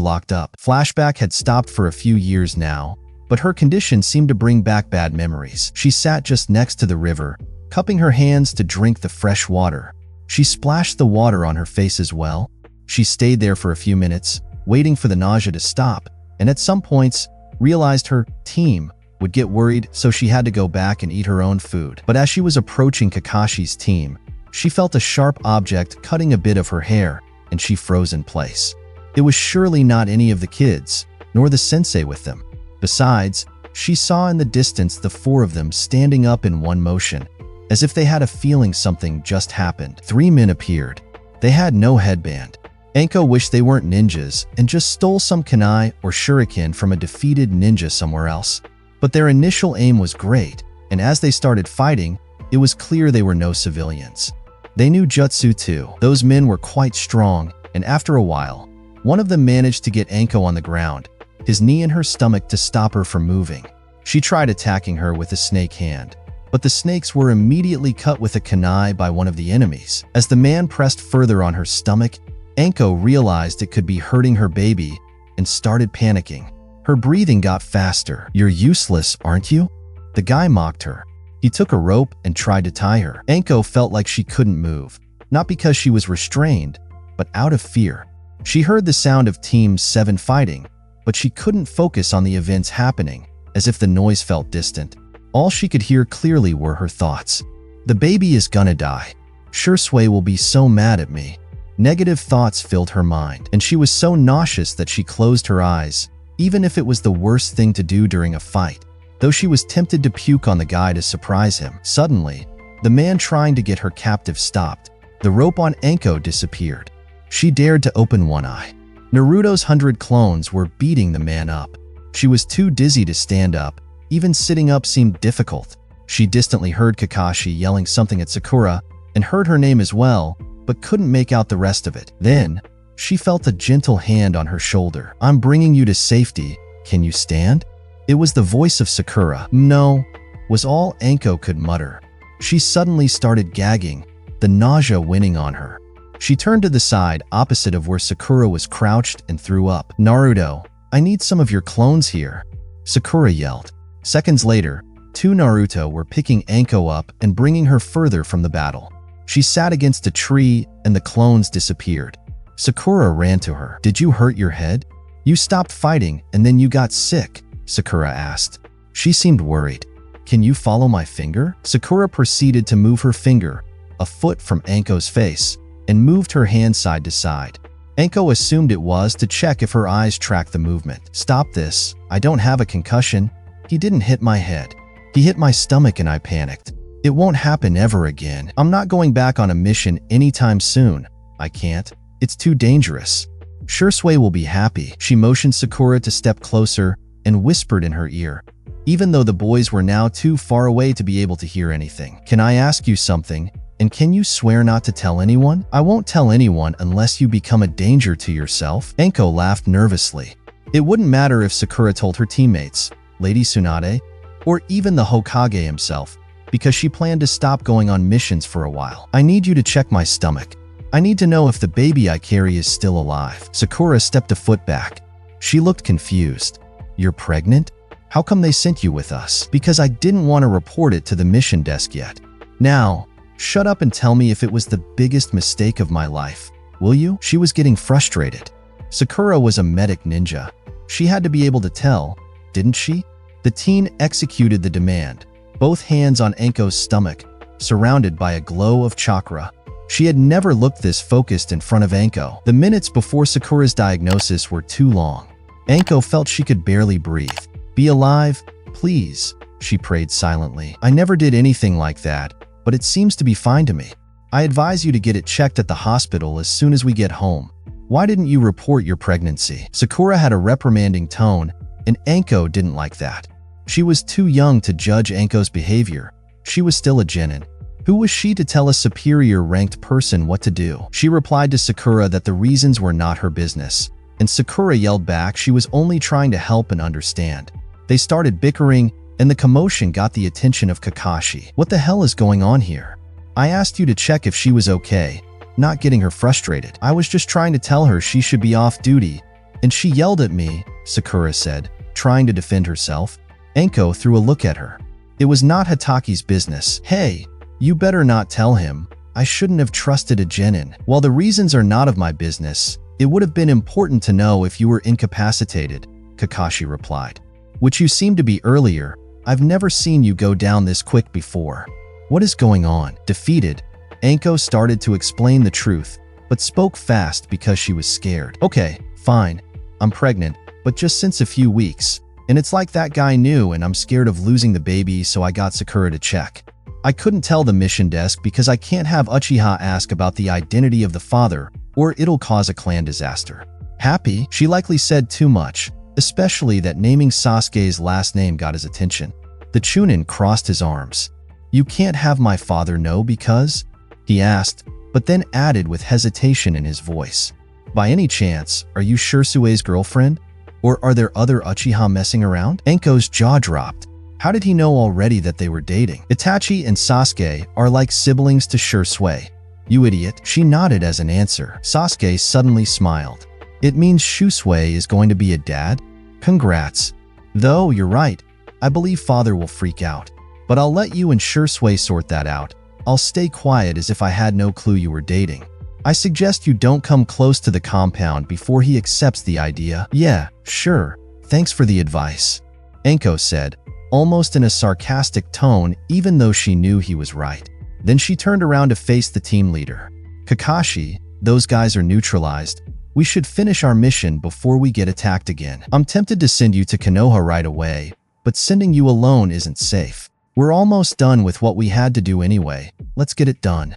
locked up. Flashback had stopped for a few years now, but her condition seemed to bring back bad memories. She sat just next to the river, cupping her hands to drink the fresh water. She splashed the water on her face as well. She stayed there for a few minutes, waiting for the nausea to stop, and at some points, realized her team would get worried, so she had to go back and eat her own food. But as she was approaching Kakashi's team, she felt a sharp object cutting a bit of her hair, and she froze in place. It was surely not any of the kids, nor the sensei with them. Besides, she saw in the distance the four of them standing up in one motion, as if they had a feeling something just happened. 3 men appeared. They had no headband. Anko wished they weren't ninjas and just stole some kunai or shuriken from a defeated ninja somewhere else. But their initial aim was great, and as they started fighting, it was clear they were no civilians. They knew jutsu too. Those men were quite strong, and after a while, one of them managed to get Anko on the ground, his knee in her stomach to stop her from moving. She tried attacking her with a snake hand, but the snakes were immediately cut with a kunai by one of the enemies. As the man pressed further on her stomach, Anko realized it could be hurting her baby and started panicking. Her breathing got faster. "You're useless, aren't you?" The guy mocked her. He took a rope and tried to tie her. Anko felt like she couldn't move, not because she was restrained, but out of fear. She heard the sound of Team 7 fighting, but she couldn't focus on the events happening, as if the noise felt distant. All she could hear clearly were her thoughts. "The baby is gonna die. Shisui will be so mad at me." Negative thoughts filled her mind, and she was so nauseous that she closed her eyes, even if it was the worst thing to do during a fight, though she was tempted to puke on the guy to surprise him. Suddenly, the man trying to get her captive stopped. The rope on Anko disappeared. She dared to open one eye. Naruto's 100 clones were beating the man up. She was too dizzy to stand up. Even sitting up seemed difficult. She distantly heard Kakashi yelling something at Sakura and heard her name as well, but couldn't make out the rest of it. Then, she felt a gentle hand on her shoulder. "I'm bringing you to safety. Can you stand?" It was the voice of Sakura. "No," was all Anko could mutter. She suddenly started gagging, the nausea winning on her. She turned to the side opposite of where Sakura was crouched and threw up. "Naruto, I need some of your clones here," Sakura yelled. Seconds later, 2 Naruto were picking Anko up and bringing her further from the battle. She sat against a tree and the clones disappeared. Sakura ran to her. "Did you hurt your head? You stopped fighting and then you got sick," Sakura asked. She seemed worried. "Can you follow my finger?" Sakura proceeded to move her finger a foot from Anko's face and moved her hand side to side. Anko assumed it was to check if her eyes tracked the movement. "Stop this. I don't have a concussion. He didn't hit my head. He hit my stomach and I panicked. It won't happen ever again. I'm not going back on a mission anytime soon. I can't. It's too dangerous. Shisui will be happy." She motioned Sakura to step closer and whispered in her ear, even though the boys were now too far away to be able to hear anything. "Can I ask you something? And can you swear not to tell anyone?" "I won't tell anyone unless you become a danger to yourself." Anko laughed nervously. It wouldn't matter if Sakura told her teammates, Lady Tsunade, or even the Hokage himself, because she planned to stop going on missions for a while. "I need you to check my stomach. I need to know if the baby I carry is still alive." Sakura stepped a foot back. She looked confused. "You're pregnant? How come they sent you with us?" "Because I didn't want to report it to the mission desk yet. Now, shut up and tell me if it was the biggest mistake of my life, will you?" She was getting frustrated. Sakura was a medic ninja. She had to be able to tell, didn't she? The teen executed the demand, both hands on Anko's stomach, surrounded by a glow of chakra. She had never looked this focused in front of Anko. The minutes before Sakura's diagnosis were too long. Anko felt she could barely breathe. "Be alive, please," she prayed silently. I never did anything like that, but it seems to be fine to me. I advise you to get it checked at the hospital as soon as we get home. Why didn't you report your pregnancy? Sakura had a reprimanding tone, and Anko didn't like that. She was too young to judge Anko's behavior. She was still a genin. Who was she to tell a superior-ranked person what to do? She replied to Sakura that the reasons were not her business, and Sakura yelled back she was only trying to help and understand. They started bickering, and the commotion got the attention of Kakashi. What the hell is going on here? I asked you to check if she was okay, not getting her frustrated. I was just trying to tell her she should be off duty, and she yelled at me, Sakura said, trying to defend herself. Anko threw a look at her. It was not Hataki's business. Hey, you better not tell him. I shouldn't have trusted a genin. While the reasons are not of my business, it would have been important to know if you were incapacitated, Kakashi replied. Which you seemed to be earlier. I've never seen you go down this quick before. What is going on? Defeated, Anko started to explain the truth, but spoke fast because she was scared. Okay, fine. I'm pregnant, but just since a few weeks. And it's like that guy knew and I'm scared of losing the baby, so I got Sakura to check. I couldn't tell the mission desk because I can't have Uchiha ask about the identity of the father or it'll cause a clan disaster. Happy? She likely said too much, especially that naming Sasuke's last name got his attention. The Chunin crossed his arms. You can't have my father know because? He asked, but then added with hesitation in his voice. By any chance, are you Shisui's girlfriend? Or are there other Uchiha messing around? Anko's jaw dropped. How did he know already that they were dating? Itachi and Sasuke are like siblings to Shisui. You idiot. She nodded as an answer. Sasuke suddenly smiled. It means Shisui is going to be a dad? Congrats. Though, you're right. I believe father will freak out. But I'll let you and Shisui sort that out. I'll stay quiet as if I had no clue you were dating. I suggest you don't come close to the compound before he accepts the idea. Yeah, sure. Thanks for the advice, Anko said, almost in a sarcastic tone, even though she knew he was right. Then she turned around to face the team leader. Kakashi, those guys are neutralized. We should finish our mission before we get attacked again. I'm tempted to send you to Konoha right away, but sending you alone isn't safe. We're almost done with what we had to do anyway. Let's get it done.